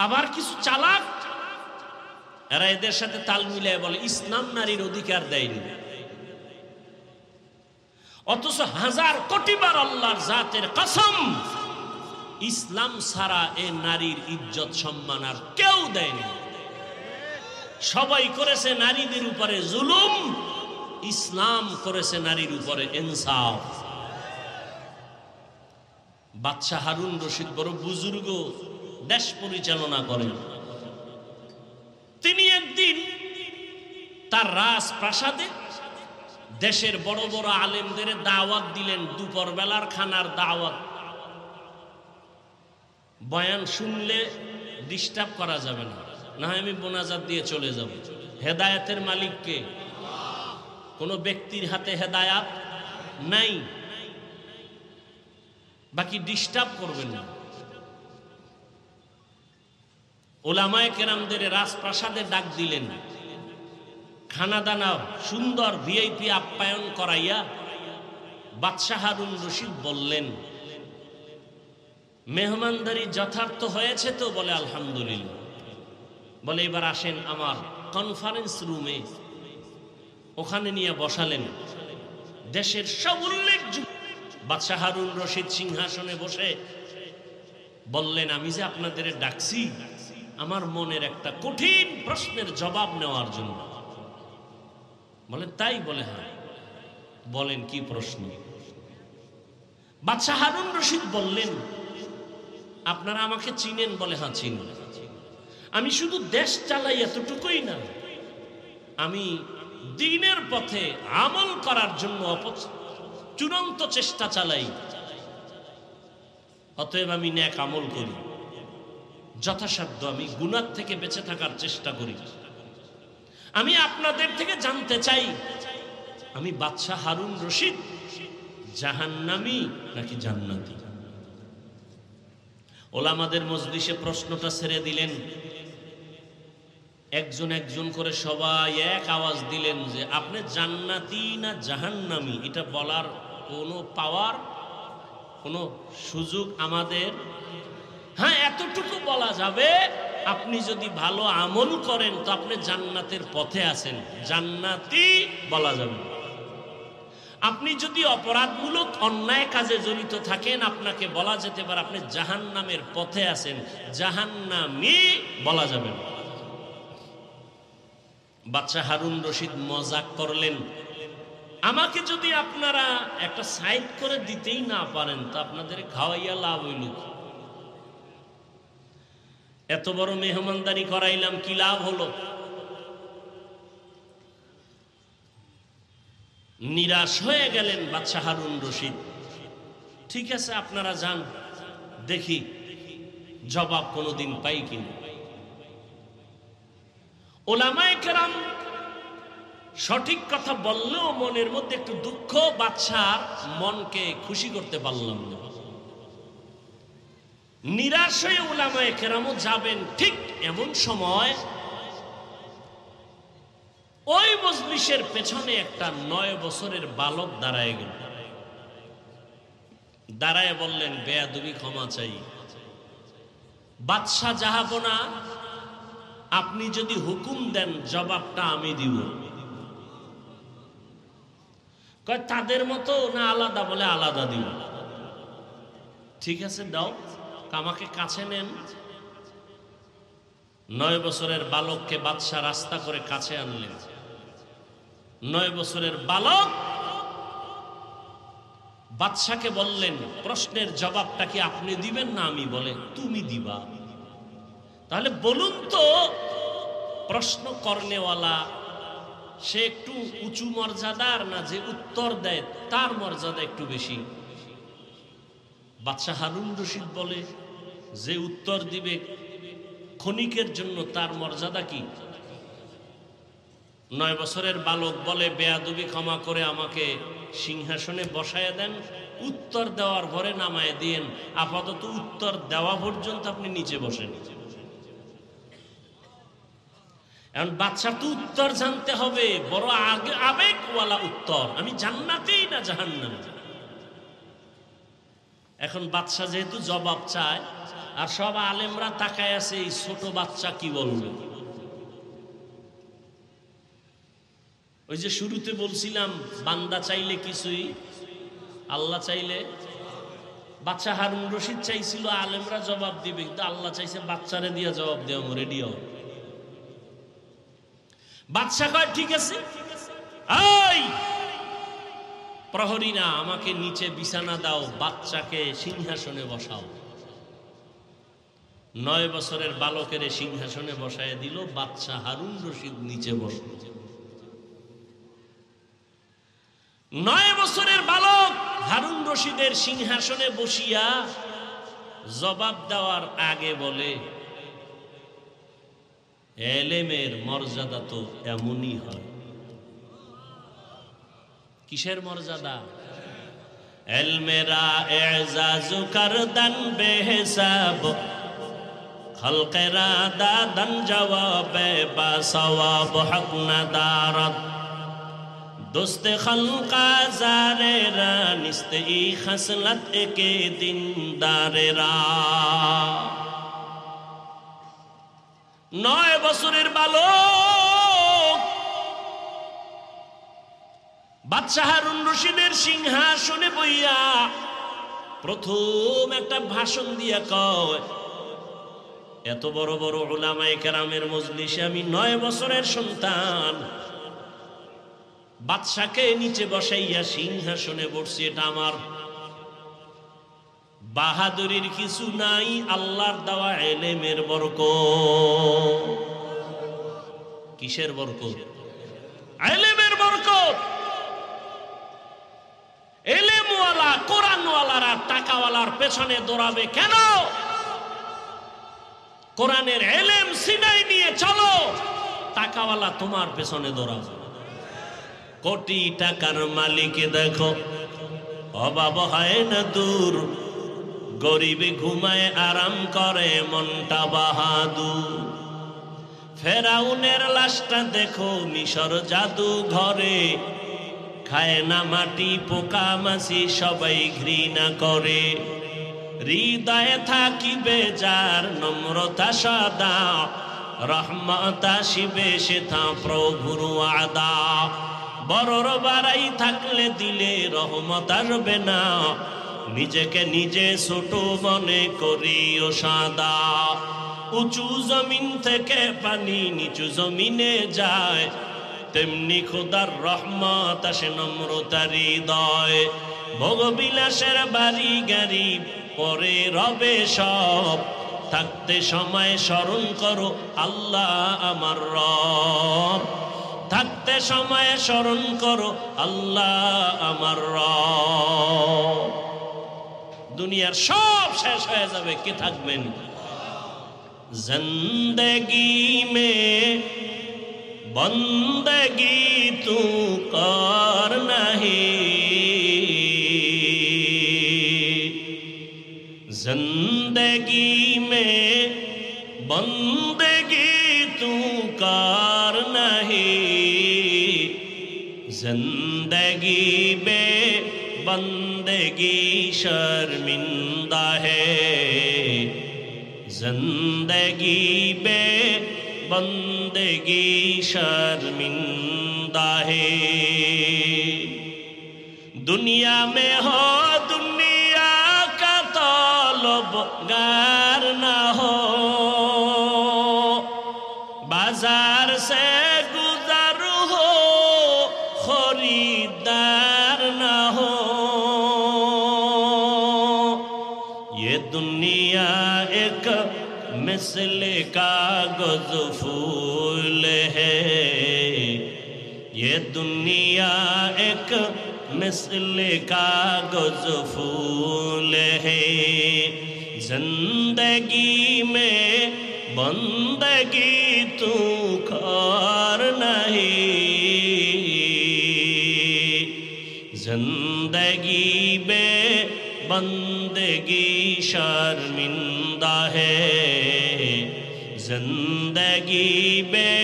আবার কিছু চালাক এরা এদের সাথে তাল মিলায় বলে ইসলাম নারীর অধিকার দেয়নি, অথচ হাজার কোটিবার আল্লাহর জাতের কসম ইসলাম ছাড়া এ নারীর ইজ্জত সম্মান আর কেউ দেয়নি। সবাই করেছে নারীদের উপরে জুলুম, ইসলাম করেছে নারীর উপরে ইনসাফ। বাদশাহ হারুন রশিদ বড় বুজুর্গ, দেশ পরিচালনা করেন। তিনি একদিন তার রাজপ্রাসাদে দেশের বড় বড় আলেমদের দাওয়াত দিলেন, দুপুর বেলার খানার দাওয়াত। বয়ান শুনলে ডিস্টার্ব করা যাবে না, না হয় আমি মোনাজাত দিয়ে চলে যাব। হেদায়েতের মালিককে, কোনো ব্যক্তির হাতে হেদায়াত নাই, বাকি ডিস্টার্ব করবেন না। ওলামায়ে কেরামদের রাজপ্রাসাদে ডাক দিলেন, খানা দানা সুন্দর ভিআইপি আপ্যায়ন করাইয়া বাদশাহ হারুন রশিদ বললেন, মেহমানদারি যথার্থ হয়েছে তো? বলে আলহামদুলিল্লাহ। বলে এবার আসেন আমার কনফারেন্স রুমে। ওখানে নিয়ে বসালেন। দেশের সব উল্লেখযোগ্য বাদশাহ হারুন রশিদ সিংহাসনে বসে বললেন, আমি যে আপনাদের ডাকছি আমার মনের একটা কঠিন প্রশ্নের জবাব নেওয়ার জন্য। বলেন তাই? বলে হ্যাঁ। বলেন কি প্রশ্ন? বাদশাহ হারুন রশিদ বললেন, আপনারা আমাকে চিনেন? বলে হ্যাঁ চিনি। আমি শুধু দেশ চালাই এতটুকুই না, আমি দ্বীনের পথে আমল করার জন্য চূড়ান্ত চেষ্টা চালাই। অতএব আমি নেক আমল করি, যথাসাধ্য আমি গুনাহ থেকে বেঁচে থাকার চেষ্টা করি। আমি আপনাদের থেকে জানতে চাই, আমি বাদশাহ হারুন রশিদ জাহান্নামী নাকি জান্নাতি? ওলামাদের মজলিসে প্রশ্নটা ছেড়ে দিলেন। একজন একজন করে সবাই এক আওয়াজ দিলেন যে আপনি জান্নাতি না জাহান্নামী এটা বলার কোনো পাওয়ার, কোনো সুযোগ আমাদের? হ্যাঁ, এতটুকু বলা যাবে, আপনি যদি ভালো আমল করেন তো আপনি জান্নাতের পথে আছেন, জান্নাতি বলা যাবে। আপনি যদি অপরাধমূলক অন্যায় কাজে জড়িত থাকেন আপনাকে বলা যেতে পারে আপনি জাহান্নামের পথে আছেন, জাহান্নামী বলা যাবে না। বাদশাহ হারুন রশিদ মজাক করলেন, আমাকে যদি আপনারা একটা সাইড করে দিতেই না পারেন তো আপনাদের খাওয়াইয়া লাভ হইল? এত বড় মেহমানদারি করাইলাম, কি লাভ হলো? নিরাশ হয়ে গেলেন বাদশাহ হারুন রশিদ। ঠিক আছে আপনারা যান, দেখি জবাব কোনোদিন পাই কিনা। ওলামায়ে কেরাম সঠিক কথা বললেও মনের মধ্যে একটু দুঃখ, বাদশার মনকে খুশি করতে পারলাম না। নিরাশ হয়ে ওলামায়ে কেরামও যাবেন। ঠিক এমন সময় ওই মজলিসের পেছনে একটা 9 বছরের বালক দাঁড়ায় গেল। দাঁড়ায় বললেন, বেয়াদবি ক্ষমা চাই। বাদশাহ জাহাপনা আপনি যদি হুকুম দেন জবাবটা আমি দিব। কয় তাদের মতো না আলাদা? বলে আলাদা দিব। ঠিক আছে দাও, আমাকে কাছে নেন। 9 বছরের বালককে বাদশা রাস্তা করে কাছে আনলেন। 9 বছরের বালক বাদশাকে বললেন, প্রশ্নের জবাবটা কি আপনি দিবেন না আমি? বলে তুমি দিবা। তাহলে বলুন তো, প্রশ্ন করনেওয়ালা সে একটু উঁচু মর্যাদার না যে উত্তর দেয় তার মর্যাদা একটু বেশি? বাদশা হারুন রশিদ বলে, যে উত্তর দিবে ক্ষণিকের জন্য তার মর্যাদা কি? 9 বছরের বালক বলে, বেয়াদবি ক্ষমা করে আমাকে সিংহাসনে বসায় দেন, উত্তর দেওয়ার পরে নামায় দিয়েন, আপাতত উত্তর দেওয়া পর্যন্ত আপনি নিচে বসেন। এখন বাদশা তো উত্তর জানতে হবে, বড় আবেগওয়ালা উত্তর, আমি জান্নাতেই না জাহান্নামে। এখন বাদশা যেহেতু জবাব চায়, আর সব আলেমরা তাকায় আছে এই ছোট বাচ্চা কি বলবে। ওই যে শুরুতে বলছিলাম, বান্দা চাইলে কিছুই, আল্লাহ চাইলে। বাদশা হারুন রশিদ চাইছিল আলেমরা জবাব দিবে, কিন্তু আল্লাহ চাইছে বাচ্চারে দিয়ে জবাব দেওয়া রেডিও। বাদশা কয় ঠিক আছে, এই প্রহরীরা আমাকে নিচে বিছানা দাও, বাচ্চাকে সিংহাসনে বসাও। 9 বছরের বালকের সিংহাসনে বসায় দিল, বাদশা হারুন রশিদ নিচে বসল। 9 বছরের বালক হারুন রশিদের সিংহাসনে বসিয়া জবাব দেওয়ার আগে বলে, এলেমের মর্যাদা তো এমনই হয়। কিসের মর্যাদা? এলমেরা এজাজু করদান বেহিসাব, খলকেরা দাদান জওয়াবে বা সওয়াব হক নাদারত, দোস্তে খলকা জারেরা নিস্তে ই খসলত একে দিনদারেরা। 9 বছরের বালক বাদশা হারুন রশিদের সিংহাসনে বইয়া প্রথম একটা ভাষণ দিয়া কয়, এত বড় বড় উলামায়ে কেরামের মজলিসে আমি 9 বছরের সন্তান, বাদশাকে নিচে বসাইয়া সিংহাসনে বসছি, এটা আমার বাহাদুরির কিছু নাই, আল্লাহর দেওয়া এলেমের বরকত। কিসের বরকত? এলেমের বরকত। এলেমওয়ালা কোরআনওয়ালারা টাকাওয়ালার পেছনে দৌড়াবে কেন? কোরআনের এলেম সিনাই নিয়ে চলো, টাকাওয়ালা তোমার পেছনে দৌড়াবে। কোটি টাকার মালিক দেখো, অভাব হয় না দূর, গরিবে ঘুমায় আরাম করে মনটা বাহাদুর। ফেরাউনের লাশটা দেখো মিশর জাদু ঘরে, খায় না মাটি পোকা মাছি সবাই ঘৃণা করে। হৃদয়ে থাকিবে যার নম্রতা সদা, রহমত আসিবে সেথা প্রভুর ওয়াদা। বড়র বাড়াই থাকলে দিলে রহমত আসবে না, নিজেকে নিজে ছোট মনে করিও সাদা। উঁচু জমিন থেকে পানি নিচু জমিনে যায়, তেমনি খোদার রহমত আসে নম্রতার হৃদয়। ভোগবিলাসের বাড়ি গাড়ি পরে রবে সব, থাকতে সময় স্মরণ করো আল্লাহ আমার রব। থাকতে সময় স্মরণ করো আল্লাহ আমার রব। দুনিয়ার সব শেষ হয়ে যাবে, কে থাকবেন? জিন্দেগি মে বন্দগি তু কর নাহি, জিন্দেগি মে বন্দগি তু কর নাহি, जिंदगी बे बंदगी शर्मिंदा है, जिंदगी बे बंदगी शर्मिंदा है। दुनिया में हो दुनिया का तलबगार ना हो, बाजार से गुजर हो खरीदार ना हो। ये दुनिया एक मिसल कागज फूल है, ये दुनिया एक मिसल कागज फूल है। जिंदगी में बंदगी तू कर नहीं, जिंदगी में बंदगी शर्मिंदा है, जिंदगी में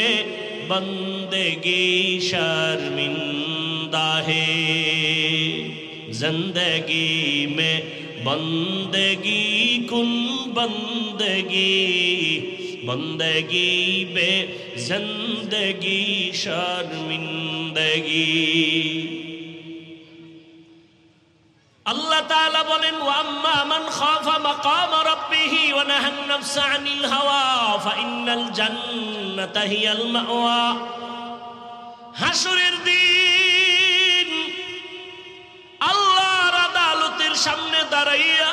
बंदगी शर्मिंदा है। जिंदगी में बंदगी कुन बंदगी, बंदगी बे जिंदगी शर्मिंदगी। अल्लाह ताला बोलेन वअम्मा मन खाफा मकाम रब्बिही व नहन नफ्स अनिल हवा फाइन्नल जन्नता हियल मावा। हाशुरेर दिन আল্লাহর আদালতের সামনে দাঁড়াইয়া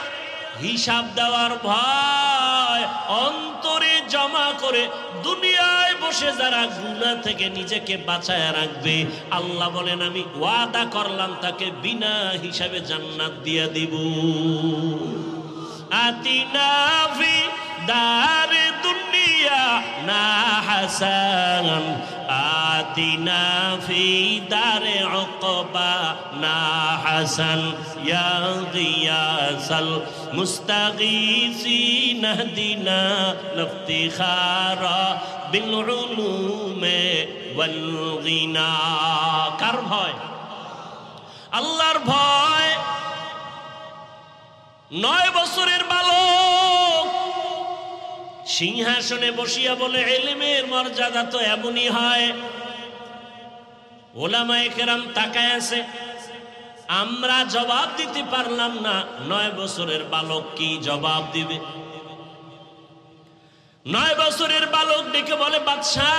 হিসাব দেওয়ার ভয় অন্তরে জমা করে দুনিয়ায় বসে যারা গুনাহ থেকে নিজেকে বাঁচায় রাখবে, আল্লাহ বলেন আমি ওয়াদা করলাম তাকে বিনা হিসাবে জান্নাত দিয়ে দিব। আতিনা ফি দারে দুনিয়া না হাসান, আতিনা ফি দারে উকবা না হাসান, ইয়া গিয়াসাল মুস্তাগীসিন হদিনা লফতিখারা বিল উলুমে ওয়াল গিনা। কার ভয়? আল্লাহর ভয়। 9 বছরের বালক সিংহাসনে বসিয়া বলে ইলমের মর্যাদা তো এমনই হয়। ওলামায়ে কেরাম তাকায় আছে, আমরা জবাব দিতে পারলাম না, 9 বছরের বালক কি জবাব দিবে? 9 বছরের বালক ডেকে বলে বাদশা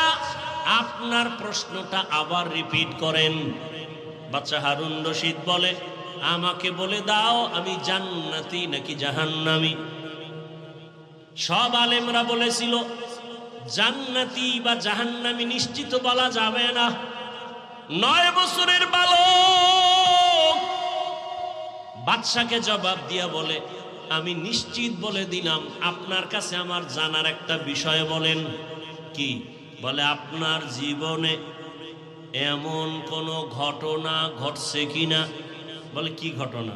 আপনার প্রশ্নটা আবার রিপিট করেন। বাদশা হারুন রশিদ বলে আমাকে বলে দাও আমি জান্নাতি নাকি জাহান্নামী। সব আলেমরা বলেছিল জান্নাতি বা জাহান্নামী নিশ্চিত বলা যাবে না। 9 বছরের বালক বাদশাকে জবাব দিয়া বলে আমি নিশ্চিত বলে দিলাম, আপনার কাছে আমার জানার একটা বিষয় বলেন। কি? বলে আপনার জীবনে এমন কোনো ঘটনা ঘটছে কিনা? বলে কি ঘটনা?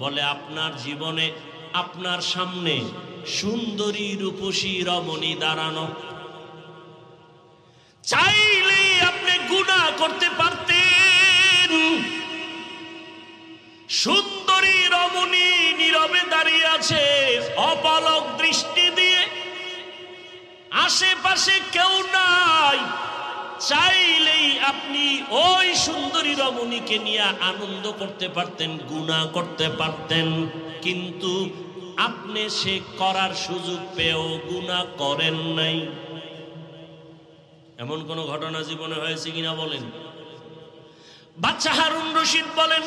বলে আপনার জীবনে আপনার সামনে সুন্দরী রূপসী রমণী দাঁড়ানো, চাইলে আপনি গুনাহ করতে পারতেন। সুন্দরী রমণী নীরবে দাঁড়িয়ে আছে অপলক দৃষ্টি দিয়ে, আশেপাশে কেউ নাই, চাইলেই আপনি ওই সুন্দরী রমণীকে নিয়ে আনন্দ করতে পারতেন, গুনাহ করতে পারতেন, কিন্তু আপনি সে করার সুযোগ পেয়েও গুনাহ করেন নাই। এমন কোন ঘটনা জীবনে হয়েছে কিনা বলেন? বাদশা হারুন রশিদ বলেন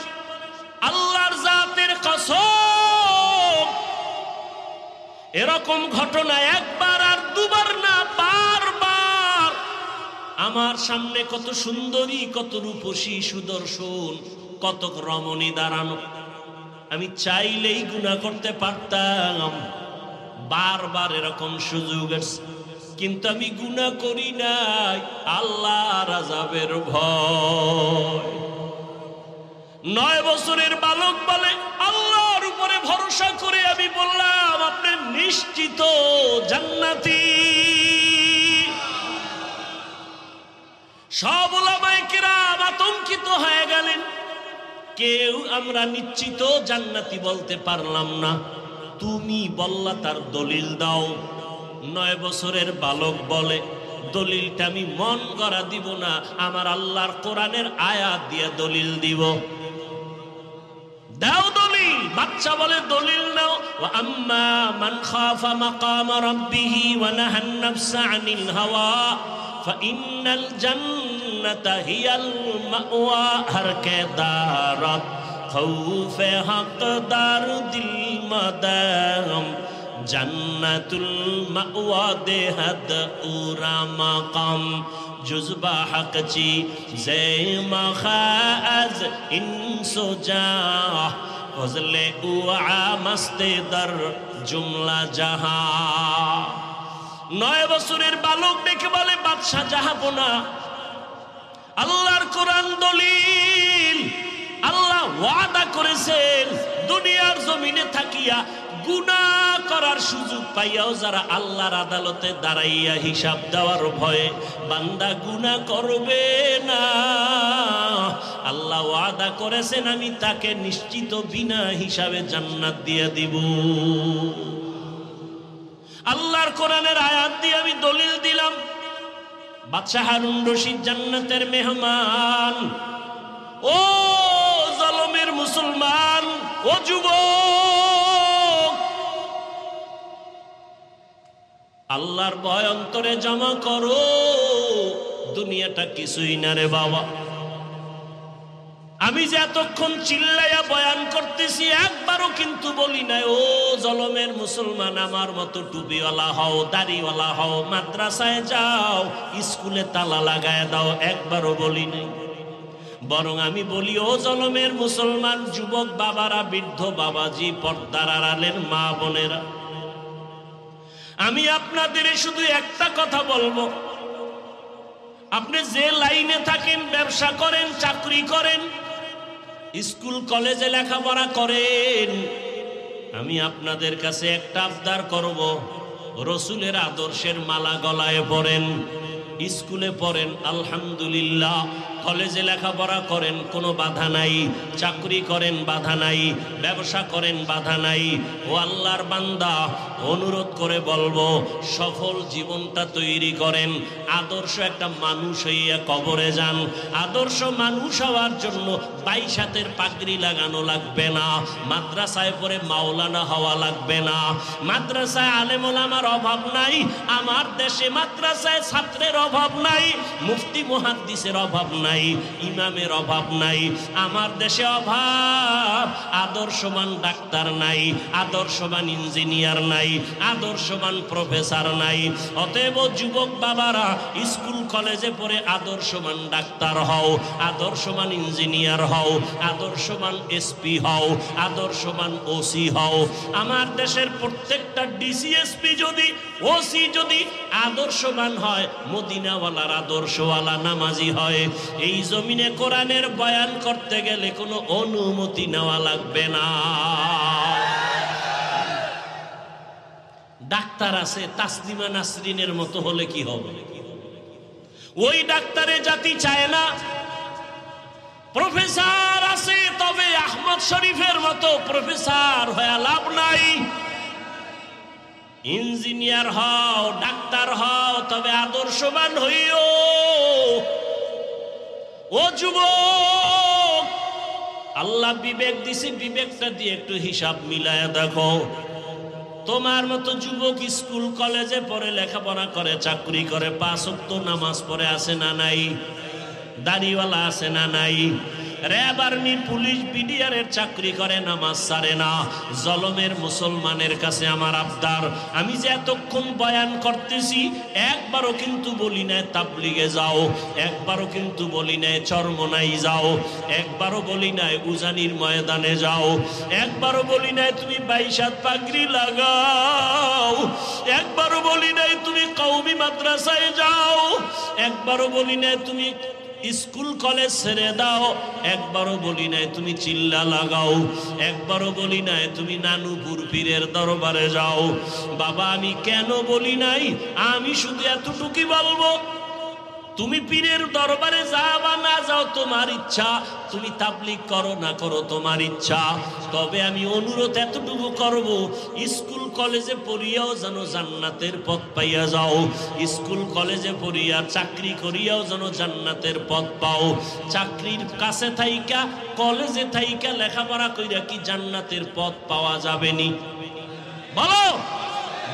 আল্লাহর জাতের কসম এরকম ঘটনা একবার আর দুবার না, বারবার আমার সামনে কত সুন্দরী, কত রূপসী, সুদর্শন, কত রমণী দাঁড়ানো, আমি চাইলেই গুনাহ করতে পারতাম। বারবার এরকম সুযোগ আছে, কিন্তু আমি গুনাহ করি নাই আল্লাহর আযাবের ভয়। 9 বছরের বালক বলে আল্লাহর উপরে ভরসা করে আমি বললাম আপনি নিশ্চিত জান্নাতি। সব উলামায়ে কেরাম আতঙ্কিত হয়ে গেলেন, কেউ আমরা নিশ্চিত জান্নাতি বলতে পারলাম না, তুমি বললা তার দলিল দাও। 9 বছরের বালক বলে দলিলটা আমি মন গড়া দিব না, আমার আল্লাহর কোরআনের আয়াত দিয়ে দলিল দিব। দাও দলিল। বাচ্চা বলে দলিল নাও। ওয়া আম্মা মান খাফা মাকাম রাব্বিহি ওয়া নাহান নাফসা আনিল হাওয়া ফাইন্নাল জান্নাতা হিয়াল মাওয়া। হর কে দারত খৌফে হকদার দিল মাদাম জান্নাতুল মাওয়া দেহাত উরা মাকাম जुज़्बा हक़ ची ज़े मखाज़ इंसो जा फज़ले उआ मस्ते दर जुमला जहा। 9 বছরের বালক দেখে বলে বাদশাহ জাহাপনা, আল্লাহর কোরআন দলিল। আল্লাহ ওয়াদা করেছেন দুনিয়ার জমিনে থাকিয়া গুনাহ করার সুযোগ পাইয়াও যারা আল্লাহর আদালতে দাঁড়াইয়া হিসাব দেওয়ার ভয়ে বান্দা গুনাহ করবে না, আল্লাহ ওয়াদা করেছেন আমি তাকে নিশ্চিত বিনা হিসাবে জান্নাত দিয়ে দিব। আল্লাহর কোরআনের আয়াত দিয়ে আমি দলিল দিলাম। বাদশাহ হারুন রশিদ জান্নাতের মেহমান। ও জলমের মুসলমান, ও যুবক, আল্লাহর ভয় অন্তরে জমা করো। দুনিয়াটা কিছুই না রে বাবা। আমি যে এতক্ষণ চিল্লাইয়া বয়ান করতেছি একবারও কিন্তু বলি নাই ও জলমের মুসলমান আমার মতো টুপিওয়ালা হও, দাড়িওয়ালা হও, মাদ্রাসায় যাও, স্কুলে তালা লাগায় দাও, একবারও বলি নাই। বরং আমি বলি ও জলমের মুসলমান যুবক বাবারা, বৃদ্ধ বাবাজি, পর্দার আড়ালের মা বোনেরা, আমি আপনাদের শুধু একটা কথা বলবো। আপনি যে লাইনে থাকেন, ব্যবসা করেন, চাকরি করেন, স্কুল কলেজে লেখাপড়া করেন, আমি আপনাদের কাছে একটা আবদার করব, রসুলের আদর্শের মালা গলায় পরেন। স্কুলে পড়েন আলহামদুলিল্লাহ, কলেজে লেখাপড়া করেন কোনো বাধা নাই, চাকরি করেন বাধা নাই, ব্যবসা করেন বাধা নাই। ও আল্লাহর বান্দা, অনুরোধ করে বলবো সফল জীবনটা তৈরি করেন। আদর্শ একটা মানুষ হইয়া কবরে যান। আদর্শ মানুষ হওয়ার জন্য 22 হাতের পাগড়ি লাগানো লাগবে না, মাদ্রাসায় পড়ে মাওলানা হওয়া লাগবে না, মাদ্রাসায় আলেম ওলামার অভাব নাই। আমার দেশে মাদ্রাসায় ছাত্রের অভাব নাই, মুফতি মুহাদ্দিসের অভাব নাই, ইমামের অভাব নাই। আমার দেশে অভাব আদর্শবান ডাক্তার নাই, আদর্শবান ইঞ্জিনিয়ার নাই, আদর্শবান প্রফেসর নাই। অতএব যুবক বাবারা, স্কুল কলেজে পড়ে আদর্শবান ডাক্তার হও, আদর্শবান ইঞ্জিনিয়ার হও, আদর্শবান এসপি হও, আদর্শবান ওসি হও। আমার দেশের প্রত্যেকটা ডিসিএসপি যদি, ওসি যদি আদর্শবান হয়, মদিনাওয়ালার আদর্শওয়ালা নামাজি হয়, এই জমিনে কোরআনের বয়ান করতে গেলে কোনো অনুমতি নেওয়া লাগবে না। ডাক্তার আছে তাসলিমা নাসরিনের মতো হলে কি হবে? ওই ডাক্তারে জাতি চায় না। প্রফেসর আছে, তবে আহমদ শরীফের মতো প্রফেসর হয়ে লাভ নাই। ইঞ্জিনিয়ার হও, ডাক্তার হও, তবে আদর্শবান হইও। ও যুবক, আল্লাহ বিবেক দিছে, বিবেকটা দিয়ে একটু হিসাব মিলায় দেখো। তোমার মতো যুবক স্কুল কলেজে পড়ে, লেখাপড়া করে, চাকরি করে, 5 ওয়াক্ত নামাজ পড়ে আছে না নাই? দাড়িওয়ালা আছে না নাই? র্যাব, আর্মি, পুলিশ, বিডিআরের চাকরি করে, নামাজ ছাড়ে না। জলমের মুসলমানের কাছে আমার আবদার, আমি যে এতক্ষণ বয়ান করতেছি একবারও কিন্তু বলি নাই তাবলিগে যাও, একবারও কিন্তু বলি নাই চরমনাই যাও, একবারও বলি নাই উজানির ময়দানে যাও, একবারও বলি নাই তুমি 22 হাত পাগড়ি লাগাও, একবারও বলি নাই তুমি কওমি মাদ্রাসায় যাও, একবারও বলি নাই তুমি স্কুল কলেজ ছেড়ে দাও, একবারও বলি নাই তুমি চিল্লা লাগাও, একবারও বলি নাই তুমি নানুপুর পীরের দরবারে যাও। বাবা, আমি কেন বলি নাই? আমি শুধু এতটুকুই বলবো, তুমি পীরের দরবারে যাও বা না যাও তোমার ইচ্ছা, তুমি তাবলীগ করো না করো তোমার ইচ্ছা। তবে আমি অনুরোধ এতটুকু করব, স্কুল কলেজে পড়িয়াও যেন জান্নাতের পথ পাইয়া যাও, স্কুল কলেজে পড়িয়া চাকরি করিয়াও যেন জান্নাতের পথ পাও। চাকরির কাছে থাইকা কলেজে থাইকা লেখাপড়া কইরা কি জান্নাতের পথ পাওয়া যাবে নি? বলো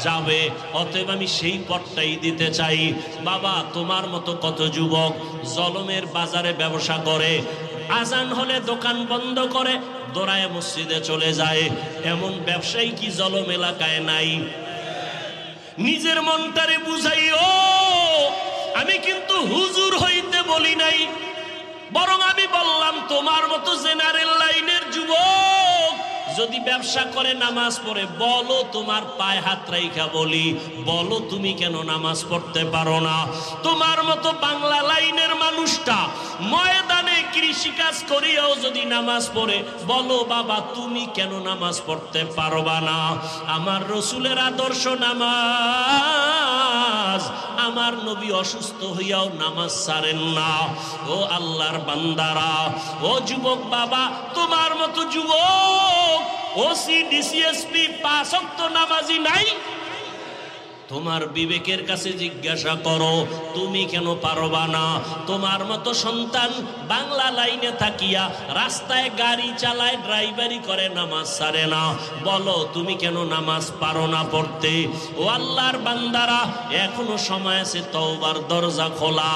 যাবে। অতএব আমি সেই পথটাই দিতে চাই। বাবা, তোমার মতো কত যুবক জলমের বাজারে ব্যবসা করে, আজান হলে দোকান বন্ধ করে দৌড়ায় মসজিদে চলে যায়। এমন ব্যবসায়ী কি জলম এলাকায় নাই? নিজের মনটারে বুঝাইও। আমি কিন্তু হুজুর হইতে বলি নাই, বরং আমি বললাম তোমার মতো জেনারেল লাইনের যুবক যদি ব্যবসা করে নামাজ পড়ে, বলো তোমার পায়ে হাত রাইখা বলি, বলো তুমি কেন নামাজ পড়তে পারো না? তোমার মতো বাংলা লাইনের মানুষটা ময়দানে কৃষিকাজ করিয়াও যদি নামাজ পড়ে, বলো বাবা তুমি কেন নামাজ পড়তে পারবা না? আমার রসুলের আদর্শ নামাজ, আমার নবী অসুস্থ হইয়াও নামাজ ছাড়েন না। ও আল্লাহর বান্দারা, ও যুবক বাবা, তোমার মতো যুবক ওসি ডিসিএসপি 5 ওয়াক্ত নামাজি নাই? তোমার বিবেকের কাছে জিজ্ঞাসা করো, তুমি কেন পারবা না? তোমার মতো সন্তান বাংলা লাইনে থাকিয়া রাস্তায় গাড়ি চালায়, ড্রাইভারি করে, নামাজ ছাড়ে না, বলো তুমি কেন নামাজ পারো না পড়তে? ও আল্লাহর বান্দারা, এখনো সময় আছে, তওবার দরজা খোলা।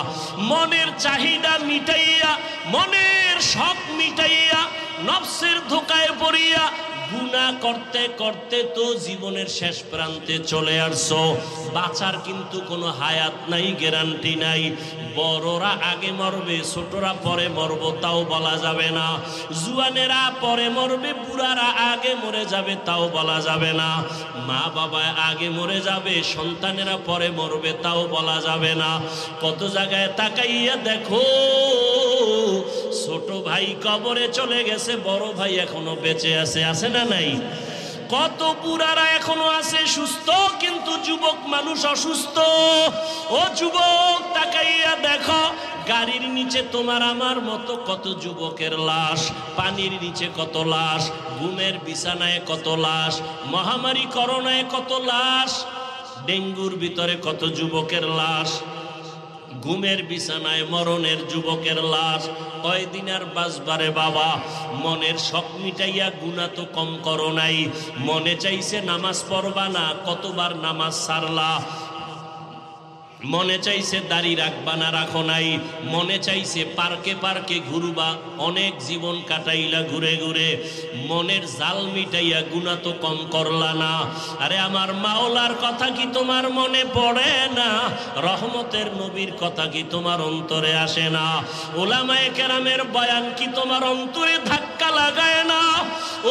মনের চাহিদা মিটাইয়া, মনের শখ মিটাইয়া, নফসের ধোকায় পড়িয়া গুনাহ করতে করতে তো জীবনের শেষ প্রান্তে চলে আসছো। বাঁচার কিন্তু কোনো হায়াত নাই, গ্যারান্টি নাই। বড়রা আগে মরবে, ছোটরা পরে মরবো তাও বলা যাবে না। জুয়ানেরা পরে মরবে, বুড়ারা আগে মরে যাবে তাও বলা যাবে না। মা বাবা আগে মরে যাবে, সন্তানেরা পরে মরবে তাও বলা যাবে না। কত জায়গায় তাকাইয়া দেখো, ছোট ভাই কবরে চলে গেছে, বড় ভাই এখনো বেঁচে আছে, আছে না নাই? কত বুড়ারা এখনো আছে সুস্থ, কিন্তু যুবক মানুষ অসুস্থ। ও যুবক, তাকাইয়া দেখো, গাড়ির নিচে তোমার আমার মতো কত যুবকের লাশ, পানির নিচে কত লাশ, ঘুমের বিছানায় কত লাশ, মহামারী করোনায় কত লাশ, ডেঙ্গুর ভিতরে কত যুবকের লাশ, ঘুমের বিছানায় মরণের যুবকের লাশ। কয়দিন আর বাঁচবারে বাবা? মনের শখ মিটাইয়া গুনাহ তো কম করো নাই। মনে চাইছে নামাজ পড়বা না, কতবার নামাজ ছাড়লা। মনে চাইছে দাড়ি রাখবা না, রাখো নাই। মনে চাইছে পার্কে পার্কে ঘুরবা, অনেক জীবন কাটাইলা ঘুরে ঘুরে। মনের জাল মিটাইয়া গুনাহ তো কম করলা না। আরে আমার মাওলার কথা কি তোমার মনে পড়ে না? রহমতের নবীর কথা কি তোমার অন্তরে আসে না? ওলামায়ে কেরামের বয়ান কি তোমার অন্তরে ধাক্কা লাগায় না?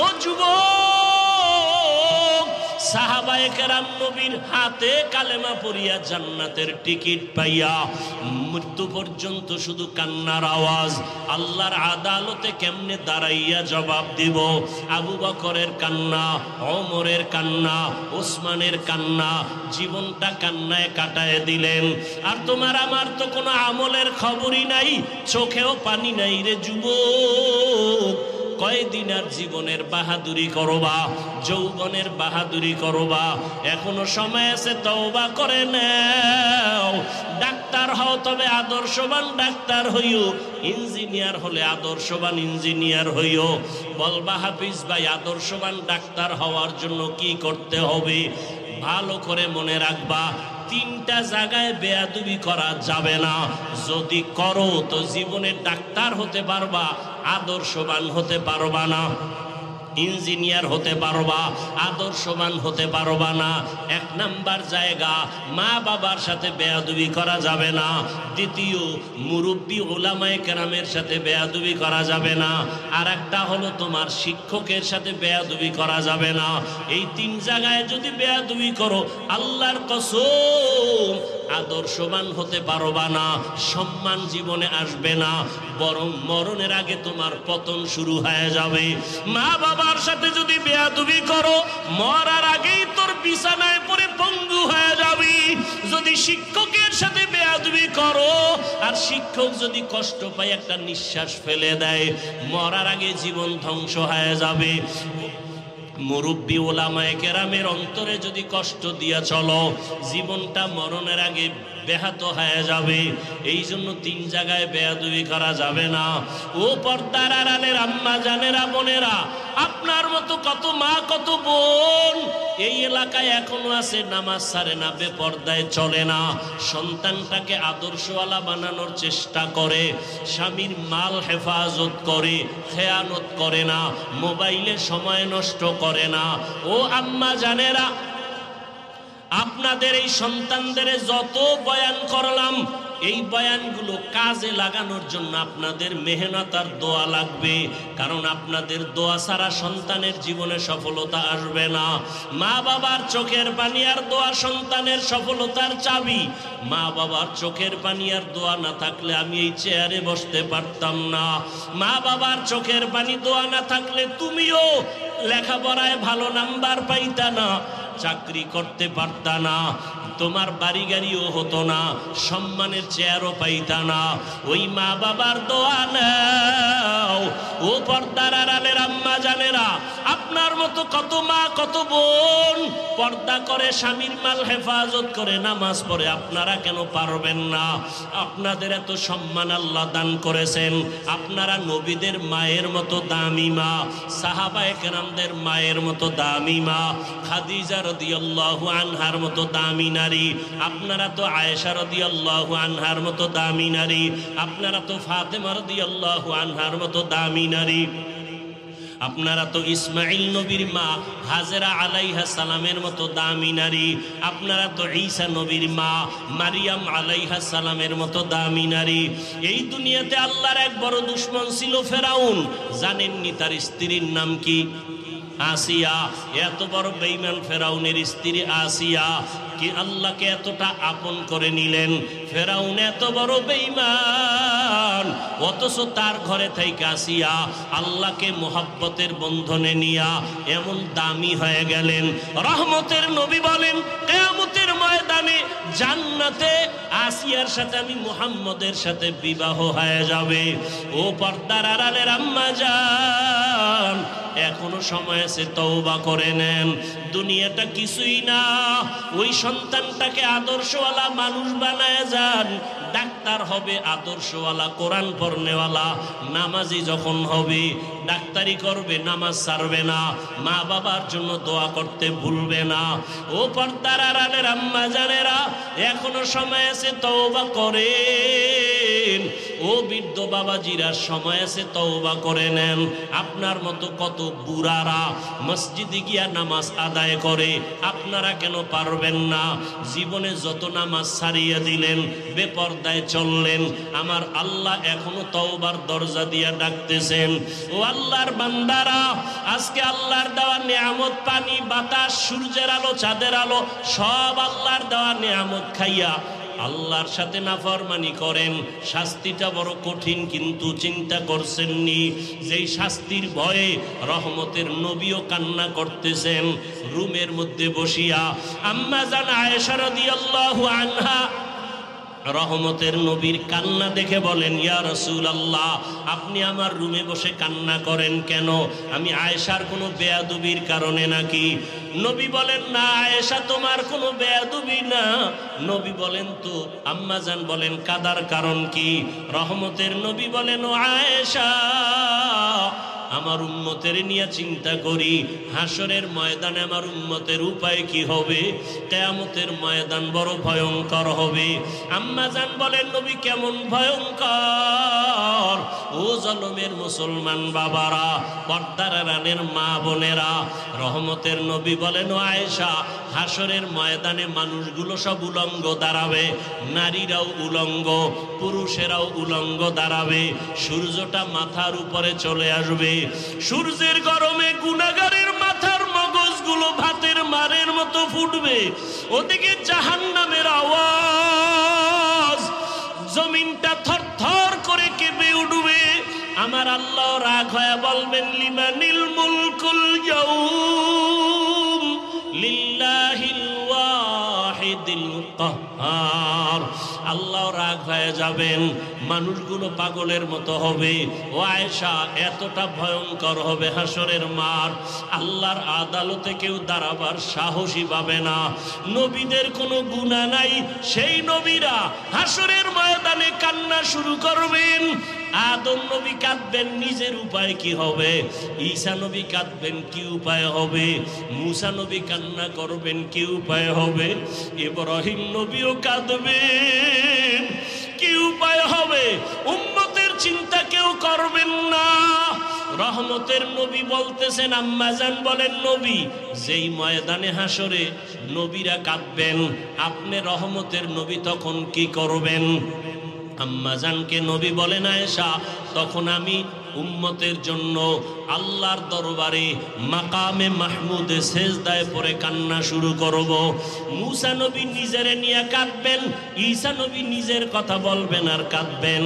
ও যুবক, সাহাবায়ে কেরাম নবীর হাতে কালেমা পড়িয়া জান্নাতের টিকিট পাইয়া মৃত্যু পর্যন্ত শুধু কান্নার আওয়াজ। আল্লাহর আদালতে কেমনে দাঁড়াইয়া জবাব দিব? আবু বকরের কান্না, ওমরের কান্না, ওসমানের কান্না, জীবনটা কান্নায় কাটায় দিলেন। আর তোমার আমার তো কোনো আমলের খবরই নাই, চোখেও পানি নাই রে যুবক। কয়দিন আর জীবনের বাহাদুরি করবা, যৌবনের বাহাদুরি করবা? এখনো সময় আছে, তওবা করে নাও। ডাক্তার হও তবে আদর্শবান ডাক্তার হইও, ইঞ্জিনিয়ার হলে আদর্শবান ইঞ্জিনিয়ার হইও। বলবা হাফিজ ভাই, আদর্শবান ডাক্তার হওয়ার জন্য কি করতে হবে? ভালো করে মনে রাখবা, 3টা জায়গায় বেয়াদবি করা যাবে না। যদি করো তো জীবনে ডাক্তার হতে পারবা, আদর্শবান হতে পারবা না। ইঞ্জিনিয়ার হতে পারবা, আদর্শবান হতে পারবা না। 1 নাম্বার জায়গা, মা বাবার সাথে বেয়াদবি করা যাবে না। দ্বিতীয়, মুরব্বী ওলামায়ে কেরামের সাথে বেয়াদবি করা যাবে না। আর একটা হলো তোমার শিক্ষকের সাথে বেয়াদবি করা যাবে না। এই 3 জায়গায় যদি বেয়াদবি করো, আল্লাহর কসম আদর্শবান হতে পারবা না, সম্মান জীবনে আসবে না, বরং মরণের আগে তোমার পতন শুরু হয়ে যাবে। মা বাবার সাথে যদি বেয়াদবি করো, মরার আগেই তোর বিছানায় পড়ে পঙ্গু হয়ে যাবি। যদি শিক্ষকের সাথে বেয়াদবি করো আর আর শিক্ষক যদি কষ্ট পায় একটা নিঃশ্বাস ফেলে দেয়, মরার আগে জীবন ধ্বংস হয়ে যাবে। মুরব্বী ওলামায়ে কেরামের অন্তরে যদি কষ্ট দিয়া চলো, জীবনটা মরণের আগে ব্যাহত হয়ে যাবে। এই জন্য 3 জায়গায় বেয়াদবি করা যাবে না। ও পর্দার আড়ালের আম্মা জানেরা, বোনেরা, আপনার মতো কত মা কত বোন এই এলাকায় এখনো আছে নামাজ ছাড়ে না, বেপর্দায় চলে না, সন্তানটাকে আদর্শওয়ালা বানানোর চেষ্টা করে, স্বামীর মাল হেফাজত করে, খেয়ানত করে না, মোবাইলে সময় নষ্ট করে না। ও আম্মা জানেরা, আপনাদের এই সন্তানদের যত বয়ান করলাম, এই বয়ানগুলো কাজে লাগানোর জন্য আপনাদের মেহনত আর দোয়া লাগবে। কারণ আপনাদের দোয়া ছাড়া সন্তানের জীবনে সফলতা আসবে না। মা বাবার চোখের পানি আর দোয়া সন্তানের সফলতার চাবি। মা বাবার চোখের পানি আর দোয়া না থাকলে আমি এই চেয়ারে বসতে পারতাম না। মা বাবার চোখের পানি দোয়া না থাকলে তুমিও লেখাপড়ায় ভালো নাম্বার পাইতা না, চাকরি করতে পারতা না, তোমার বাড়ি গাড়িও হতো না, সম্মানের চেয়ারও পাইতা না। ওই মা বাবার দোয়া নাও। ও পর্দার আড়ালের আম্মা জানেরা, আপনার মতো কত মা কত বোন পর্দা করে, স্বামীর মাল হেফাজত করে, নামাজ পড়ে, আপনারা কেন পারবেন না? আপনাদের এত সম্মান আল্লাহ দান করেছেন। আপনারা নবীদের মায়ের মতো দামি মা, সাহাবায়ে কেরামদের মায়ের মতো দামি মা, খাদিজা রাদিয়াল্লাহু আনহার মতো দামি নারী। আপনারা তো আয়েশা রাদিয়াল্লাহু আনহার মতো দামি নারী। আপনারা তো ফাতেমা রাদিয়াল্লাহু আনহার মতো দামি নারী। আপনারা তো ইসমাইল নবীর মা হাজেরা আলাইহা সালামের মতো দামি নারী। আপনারা তো ঈসা নবীর মা মারিয়াম আলাইহা সালামের মতো দামি নারী। এই দুনিয়াতে আল্লাহর এক বড় দুশমন ছিল ফেরাউন। জানেননি তার স্ত্রীর নাম কি? আসিয়া। এত বড় বেঈমান ফেরাউনের স্ত্রী আসিয়া কি আল্লাহকে এতটা আপন করে নিলেন। ফেরাউন এত বড় বেঈমান, অথচ তার ঘরে থেকে আসিয়া আল্লাহকে মোহাব্বতের বন্ধনে নিয়া এমন দামি হয়ে গেলেন। রহমতের নবী বলেন, কিয়ামতের ময়দানে জান্নাতে আসিয়ার সাথে আমি মুহাম্মদের সাথে বিবাহ হয়ে যাবে। ও পর্দার আড়ালের আম্মা জান, এখনো সময় আছে, তওবা করে নেন। দুনিয়াটা কিছুই না। ওই সন্তানটাকে আদর্শওয়ালা মানুষ বানায় যান। ডাক্তার হবে আদর্শওয়ালা, কোরআন পড়নেওয়ালা, নামাজি যখন হবে ডাক্তারি করবে, নামাজ ছাড়বে না, মা বাবার জন্য দোয়া করতে ভুলবে না। ও পর্দার আড়ালের আম্মা জানেরা, এখনো সময় আছে, তওবা করেন। ও বৃদ্ধ বাবাজিরা, সময় আছে, তওবা করে নেন। আপনার মতো কত বুড়ারা মসজিদে গিয়া নামাজ আদায় করে, আপনারা কেন পারবেন না? জীবনে যত নামাজ ছাড়িয়ে দিলেন, বেপর্দায় চললেন, আমার আল্লাহ এখনো তওবার দরজা দিয়া ডাকতেছেন। ও আল্লাহর বান্দারা, আজকে আল্লাহর দেওয়া নিয়ামত, পানি, বাতাস, সূর্যের আলো, চাঁদের আলো, সব আল্লাহর দেওয়া নিয়ামত খাইয়া আল্লাহর সাথে নাফরমানি করেন। শাস্তিটা বড় কঠিন, কিন্তু চিন্তা করছেননি যেই শাস্তির ভয়ে রহমতের নবীও কান্না করতেছেন রুমের মধ্যে বসিয়া। আম্মা জান আয়েশা রাদিয়াল্লাহু আনহা রহমতের নবীর কান্না দেখে বলেন, ইয়া রাসূলুল্লাহ, আপনি আমার রুমে বসে কান্না করেন কেন? আমি আয়েশার কোনো বেয়াদবির কারণে নাকি? নবী বলেন, না আয়েশা, তোমার কোনো বেয়াদবি না। নবী বলেন, তো আম্মা জান বলেন, কাদার কারণ কি? রহমতের নবী বলেন, ও আয়েশা, আমার উম্মতের নিয়ে চিন্তা করি। হাসরের ময়দানে আমার উম্মতের উপায় কি হবে? কিয়ামতের ময়দান বড় ভয়ঙ্কর হবে। আম্মা জান বলেন, নবী কেমন ভয়ঙ্কর? ও জলমের মুসলমান বাবারা, পর্দার আড়ালের মা বোনেরা, রহমতের নবী বলেন, ও আয়েশা, হাসরের ময়দানে মানুষগুলো সব উলঙ্গ দাঁড়াবে, নারীরাও উলঙ্গ, পুরুষেরাও উলঙ্গ দাঁড়াবে। সূর্যটা মাথার উপরে চলে আসবে। সূর্যের গরমে গুনাহগারের মাথার মগজগুলো ভাতের মারের মতো ফুটবে। ওদিকে জাহান্নামের আওয়াজ, জমিনটা থরথর করে কেঁপে উঠবে। আমার আল্লাহ রাগ হয়ে বলবেন, লিমানিল মুলকুল ইয়াউম লিল্লাহিল ওয়াহিদিল কাহ্হার। আল্লাহ রাগ হয়ে যাবেন, মানুষগুলো পাগলের মতো হবে। ও আয়েশা, এতটা ভয়ঙ্কর হবে হাসরের মাঠ, আল্লাহর আদালতে কেউ দাঁড়াবার সাহসী পাবে না। নবীদের কোনো গুনাহ নাই, সেই নবীরা হাসরের ময়দানে কান্না শুরু করবেন। আদম নবী কাঁদবেন, নিজের উপায় কি হবে? ঈসা নবী কাঁদবেন, কি উপায় হবে? মুসা নবী কান্না করবেন, কি উপায় হবে? ইব্রাহিম নবীও কাঁদবেন, কি উপায় হবে? উম্মতের চিন্তা কেউ করবেন না। রহমতের নবী বলতেছেন, আম্মাজান বলেন, নবী যেই ময়দানে হাসরে নবীরা কাঁদবেন, আপনি রহমতের নবী তখন কি করবেন? আম্মাজানকে নবী বলেন, আয়েশা, তখন আমি উম্মতের জন্য আল্লাহর দরবারে মাকামে মাহমুদে সেজদায় পড়ে কান্না শুরু করব। মুসা নবী নিজেরে নিয়ে কাঁদবেন, ঈসা নবী নিজের কথা বলবেন আর কাঁদবেন,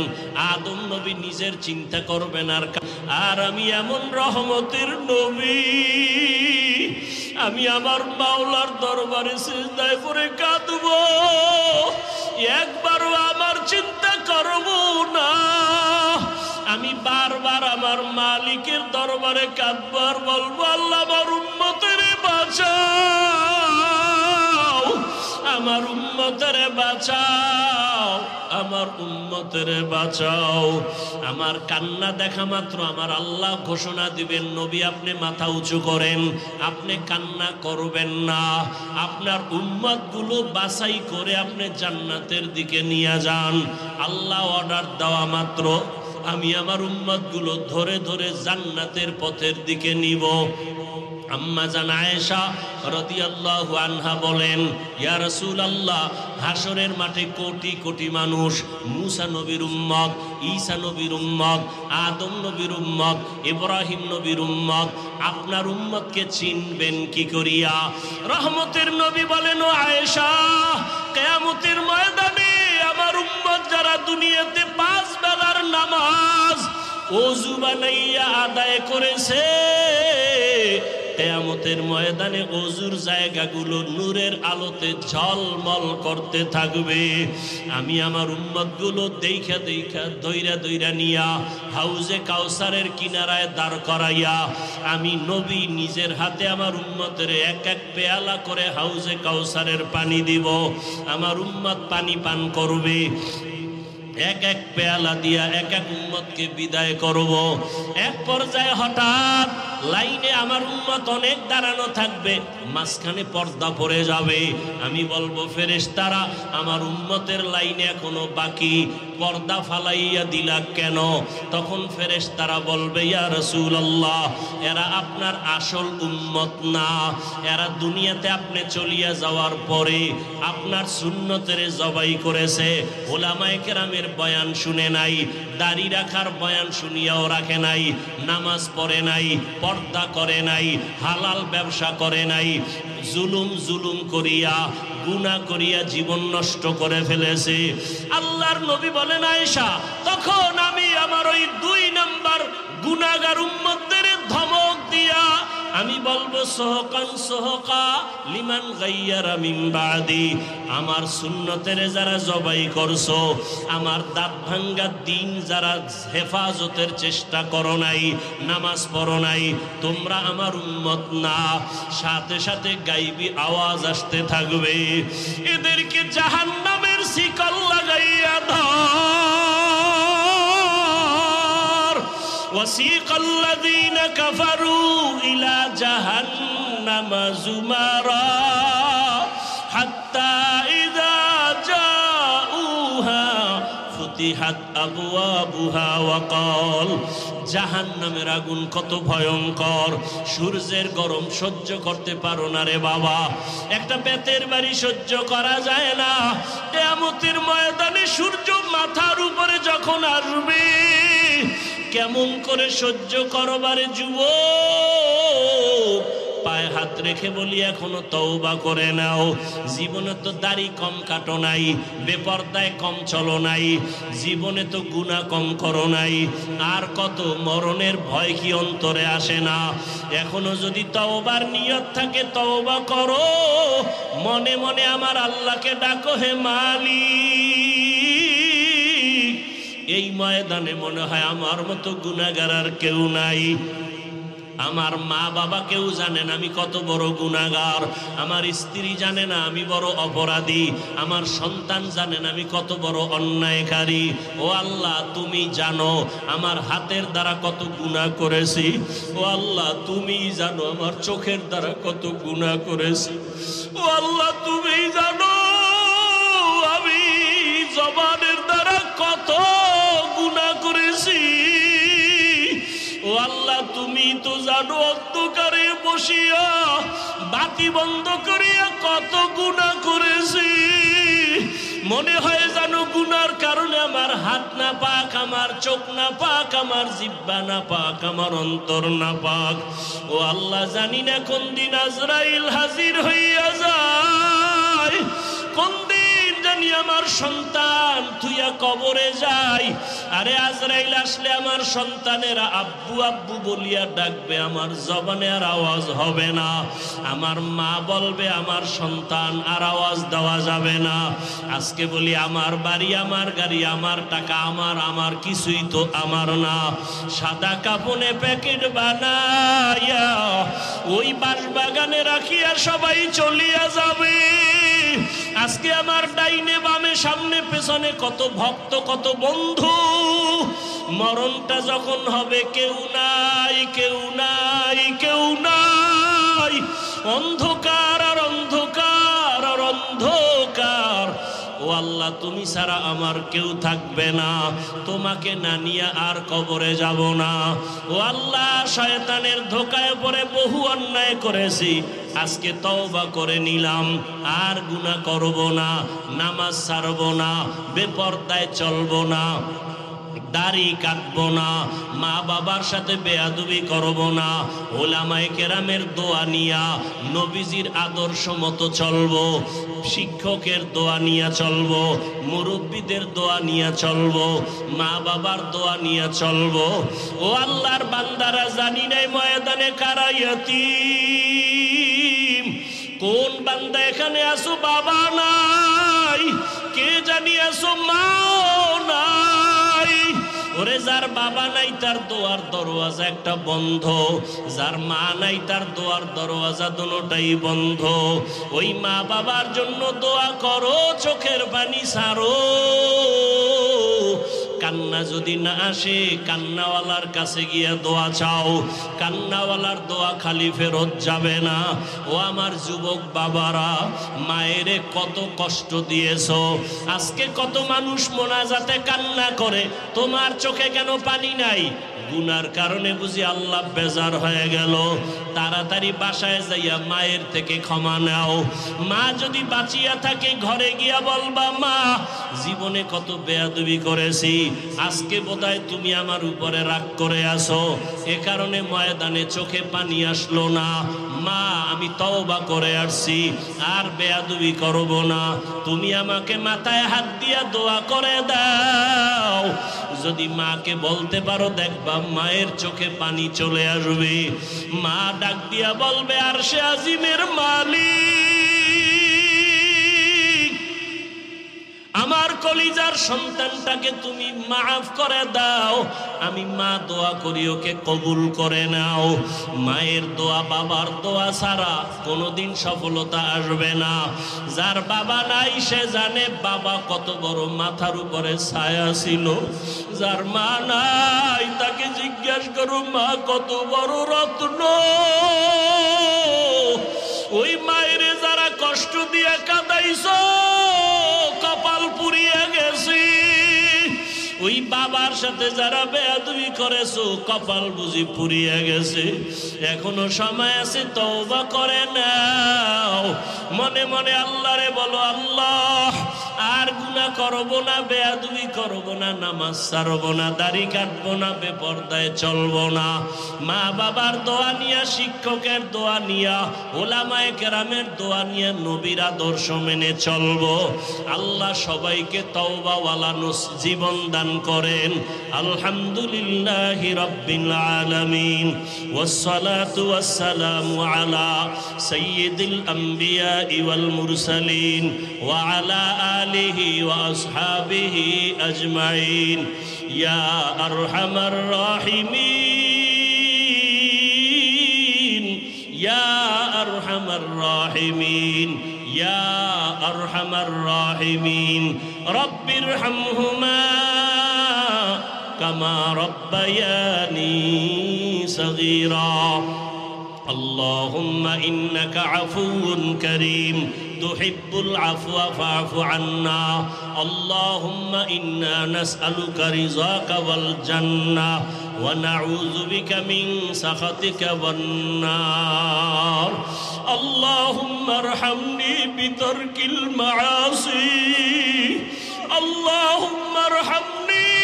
আদম নবী নিজের চিন্তা করবেন আর আমি এমন রহমতের নবী, আমি আমার মাওলার দরবারে সিজদায় পড়ে কাঁদব, একবারও আমার চিন্তা করব না। আমি বারবার আমার মালিকের দরবারে কাঁদবার বলবো, আল্লাহ আমার উম্মতের বাঁচাও, আমার উম্মতের বাঁচাও, আমার উম্মতের বাঁচাও। আমার কান্না দেখা মাত্র আমার আল্লাহ ঘোষণা দিবেন, নবী আপনি মাথা উঁচু করেন, আপনি কান্না করবেন না, আপনার উম্মতগুলো বাছাই করে আপনি জান্নাতের দিকে নিয়ে যান। আল্লাহ অর্ডার দেওয়া মাত্র আমি আমার উম্মতগুলো ধরে ধরে জান্নাতের পথের দিকে নিব। আম্মা জান আয়েশা রাদিয়াল্লাহু আনহা বলেন, ইয়া রাসূলুল্লাহ, হাসরের মাঠে কোটি কোটি মানুষ, মুসা নবীর উম্মত, ঈসা নবীর উম্মত, আদম নবীর উম্মত, ইব্রাহিম নবীর উম্মত, আপনার উম্মতকে চিনবেন কি করিয়া? রহমতের নবী বলেন, ও আয়েশা, কিয়ামতের ময়দানে আমার উম্মত যারা দুনিয়াতে 5 বেলার নামাজ ওযু বানাইয়া আদায় করেছে, কিয়ামতের ময়দানে ওযুর জায়গাগুলো নূরের আলোতে ঝলমল করতে থাকবে। আমি আমার উম্মতগুলো দেখা দেখা দইরা দইরা নিয়া হাউজে কাউসারের কিনারায় দাঁড় করাইয়া আমি নবী নিজের হাতে আমার উম্মতের এক এক পেয়ালা করে হাউজে কাউসারের পানি দিব। আমার উম্মত পানি পান করবে, এক এক পেয়ালা দিয়া এক এক উম্মতকে বিদায় করব। এক পর্যায়ে হঠাৎ লাইনে আমার উম্মত অনেক দাঁড়ানো থাকবে, মাঝখানে পর্দা পড়ে যাবে। আমি বলবো, ফেরেশতারা, আমার উম্মতের লাইনে এখনো বাকি, পর্দা ফালাইয়া দিলা কেন? তখন ফেরেশতারা বলবে, ইয়া রাসূলুল্লাহ, এরা আপনার আসল উম্মত না, এরা দুনিয়াতে আপনি চলিয়া যাওয়ার পরে আপনার সুন্নতের জবাই করেছে, উলামায়ে কেরামের বয়ান শুনে নাই, দাড়ি রাখার বয়ান শুনিয়াও রাখে নাই, নামাজ পড়ে নাই, পর্দা করে নাই, হালাল ব্যবসা করে নাই, জুলুম করিয়া গুনাহ করিয়া জীবন নষ্ট করে ফেলেছে। আল্লাহর নবী বলেন, আয়েশা, তখন আমি আমার ওই 2 নাম্বার গুনাহগার উম্মতদের ধমক দিয়া আমি বলবো, সোহকান সোহকা লিমান গাইয়ারা মিন বাদি, আমার সুন্নতের যারা জবাই করছো, আমার দাঁত ভাঙ্গা দিন যারা হেফাজতের চেষ্টা করো নাই, নামাজ পড়ো নাই, তোমরা আমার উম্মত না। সাথে সাথে গাইবি আওয়াজ আসতে থাকবে, এদেরকে জাহান্নামের শিকল লাগাইয়া ধর। وسيق الذين كفروا إلى جهنم زمرا حتى إذا جاءوها فتحت أبوابها وقال, জাহান্নামের আগুন কত ভয়ঙ্কর, সূর্যের গরম সহ্য করতে পারো না রে বাবা, একটা বেতের বাড়ি সহ্য করা যায় না। কিয়ামতের ময়দানে সূর্য মাথার উপরে যখন আসবে, কেমন করে সহ্য করবারে যুবক? পায়ে হাত রেখে বলি, এখনো তওবা করে নাও। জীবনে তো দাড়ি কম কাটো নাই, বেপরদায় কম চলো নাই, জীবনে তো গুনাহ কম করো নাই, আর কত মরণের ভয় কি অন্তরে আসে না? এখনো যদি তওবার নিয়ত থাকে তওবা করো, মনে মনে আমার আল্লাহকে ডাকো, হে মালিক এই ময়দানে মনে হয় আমার মতো গুনাহগার আর কেউ নাই। আমার মা বাবা কেউ জানে না আমি কত বড় গুনাহগার, আমার স্ত্রী জানে না আমি বড় অপরাধী, আমার সন্তান জানে না আমি কত বড় অন্যায়কারী। ও আল্লাহ তুমি জানো আমার হাতের দ্বারা কত গুনাহ করেছি। ও আল্লাহ তুমি জানো আমার চোখের দ্বারা কত গুনাহ করেছি। ও আল্লাহ তুমি জানো আমি জবানের দ্বারা কত গুনাহ করেছি। ও আল্লাহ তুমি তো জানো অন্ধকারে বসিয়া বাতি বন্ধ করিয়া কত গুনাহ করেছি। মনে হয় জানো গুনার কারণে আমার হাত না পাক, আমার চোখ না পাক, আমার জিহ্বা না পাক, আমার অন্তর না পাক। ও আল্লাহ জানি না কোন দিন আজরাইল হাজির হইয়া যায়, কোন দিন জানি আমার সন্তান থুইয়া কবরে যায়। আরে আজরাইল আসলে আমার সন্তানেরা আব্বু আব্বু বলিয়া ডাকবে, আমার জবানে আর আওয়াজ হবে না। আমার মা বলবে, আমার সন্তান আর আওয়াজ দেওয়া যাবে না। আজকে বলি আমার বাড়ি, আমার গাড়ি, আমার টাকা, আমার কিছুই তো আমার না। সাদা কাপনে প্যাকেট বানাইয়া ওই বাঁশবাগানে রাখিয়া সবাই চলিয়া যাবে। আজকে আমার ডাইনে বামে সামনে পেছনে কত ভক্ত কত বন্ধু, মরণটা যখন হবে কেউ নাই, কেউ নাই, কেউ নাই। অন্ধকার আর অন্ধকার আর অন্ধকার। ও আল্লাহ তুমি ছাড়া আমার কেউ থাকবে না, তোমাকে না নিয়ে আর কবরে যাব না। ও আল্লাহ শয়তানের ধোকায় পড়ে বহু অন্যায় করেছি, আজকে তওবা করে নিলাম, আর গুনাহ করব না, নামাজ ছাড়ব না, বেপরদায় চলব না, দাড়ি কাটবো না, মা বাবার সাথে বেয়াদবি করব না, ওলামায়ে কেরামের দোয়া নিয়া নবীজির আদর্শ মতো চলবো, শিক্ষকের দোয়া নিয়ে চলবো, মুরব্বীদের দোয়া নিয়ে চলবো, মা বাবার দোয়া নিয়ে চলবো। ও আল্লাহর বান্দারা জানি নাই ময়দানে কারা ইয়াতীম। কোন বান্দা এখানে আসো বাবা নাই, কে জানি আসো মা নাই। ওরে যার বাবা নাই তার দোয়ার দরওয়াজা একটা বন্ধ, যার মা নাই তার দোয়ার দরওয়াজা দুটোটাই বন্ধ। ওই মা বাবার জন্য দোয়া করো, চোখের পানি ছাড়ো। কান্না যদি না আসে কান্নাওয়ালার কাছে গিয়ে দোয়া চাও, কান্নাওয়ালার দোয়া খালি ফেরত যাবে না। ও আমার যুবক বাবারা, মায়েরে কত কষ্ট দিয়েছো, আজকে কত মানুষ মোনাজাতে কান্না করে, তোমার চোখে কেন পানি নাই? গুনার কারণে বুঝি আল্লাহ বেজার হয়ে গেল। তাড়াতাড়ি বাসায় যাইয়া মায়ের থেকে ক্ষমা নাও। মা যদি বাঁচিয়া থাকে ঘরে গিয়া বলবা, মা জীবনে কত বেয়াদবি করেছি, আজকে বোধহয় তুমি আমার উপরে রাগ করে আসো, এ কারণে ময়দানে চোখে পানি আসলো না। মা আমি তওবা করে আসছি, আর বেয়াদবি করব না। তুমি আমাকে মাথায় হাত দিয়া দোয়া করে দাও। যদি মাকে বলতে পারো দেখবা মায়ের চোখে পানি চলে আসবে। মা ডাক দিয়া বলবে, আরশে আজিমের মালিক, আমার কলিজার সন্তানটাকে তুমি মাফ করে দাও। আমি মা দোয়া করি, ওকে কবুল করে নাও। মায়ের দোয়া বাবার দোয়া ছাড়া কোনোদিন সফলতা আসবে না। যার বাবা নাই সে জানে বাবা কত বড় মাথার উপরে ছায়া ছিল। যার মা নাই তাকে জিজ্ঞাসা করো মা কত বড় রত্ন। ওই মায়ের যারা কষ্ট দিয়ে কাঁদাইছো কপাল পুড়িয়ে গেছি। ওই বাবার সাথে যারা বেয়াদবি করেছো কপাল বুঝি পুড়িয়ে গেছে। এখনো সময় আছে, তওবা করে নাও। মনে মনে আল্লাহরে বলো, আল্লাহ আর গুনাহ করব না, বেয়াদবি করব না, নামাজ ছাড়ব না, দাড়ি কাটবো না, বেপরদায় চলবো না। মা বাবার দোয়া নিয়া, শিক্ষকের দোয়া নিয়া, ওলামায়ে কেরামের দোয়া নিয়া নবীর আদর্শ মেনে চলবো। আল্লাহ সবাইকে তওবাওয়ালা জীবন দান করেন। আলহামদুলিল্লাহি রাব্বিল আলামিন, ওয়াসসালাতু ওয়াসসালামু আলা সাইয়্যিদিল আম্বিয়া ওয়াল মুরসালিন ওয়া আলা আলিহি ওয়া আসহাবিহি আজমাইন। ইয়া আরহামার রাহিমিন ইয়া আরহামার রাহিমিন ইয়া আরহামার রাহিমিন রব্বিরহামহুমা কামা রব্বায়ানি সগীরা اللهم إنك عفو كريم تحب العفو فاعف عنا اللهم إنا نسألك رضاك والجنة ونعوذ بك من سخطك والنار اللهم ارحمني بترك المعاصي اللهم ارحمني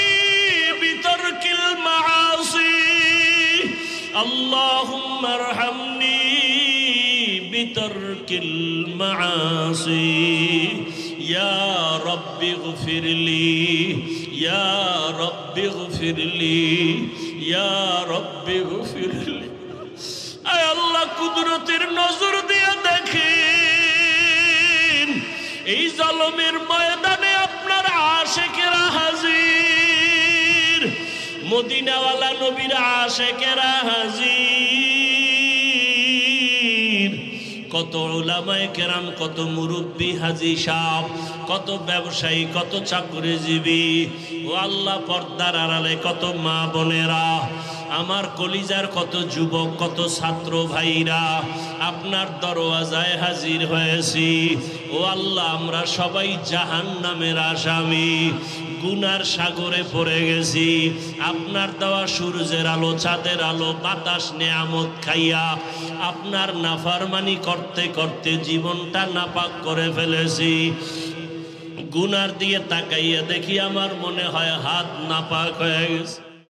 بترك المعاصي اللهم ارحمني بترك المعاصي يا رب اغفر لي يا رب اغفر لي يا رب اغفر لي اي الله কুদরতের নজর দিয়ে দেখেন এই জালিমের ময়দানে আপনার আশিকেরা হাজির মদিনাওয়ালা নবীর আশিকেরা হাজির কত উলামায়ে কেরাম কত মুরব্বি হাজী সাহেব কত ব্যবসায়ী কত চাকরিজীবী ও আল্লাহ পর্দার আড়ালে কত মা বোনেরা আমার কলিজার কত যুবক কত ছাত্র ভাইরা আপনার দরওয়াজায় হাজির হয়েছি ও আল্লাহ আমরা সবাই জাহান্নামের আসামি গুনার সাগরে পড়ে গেছি আপনার দেওয়া সূর্যের আলো চাঁদের আলো বাতাস নেয়ামত খাইয়া আপনার নাফরমানি করতে করতে জীবনটা নাপাক করে ফেলেছি গুনার দিয়ে তাকাইয়া দেখি আমার মনে হয় হাত নাপাক হয়ে গেছে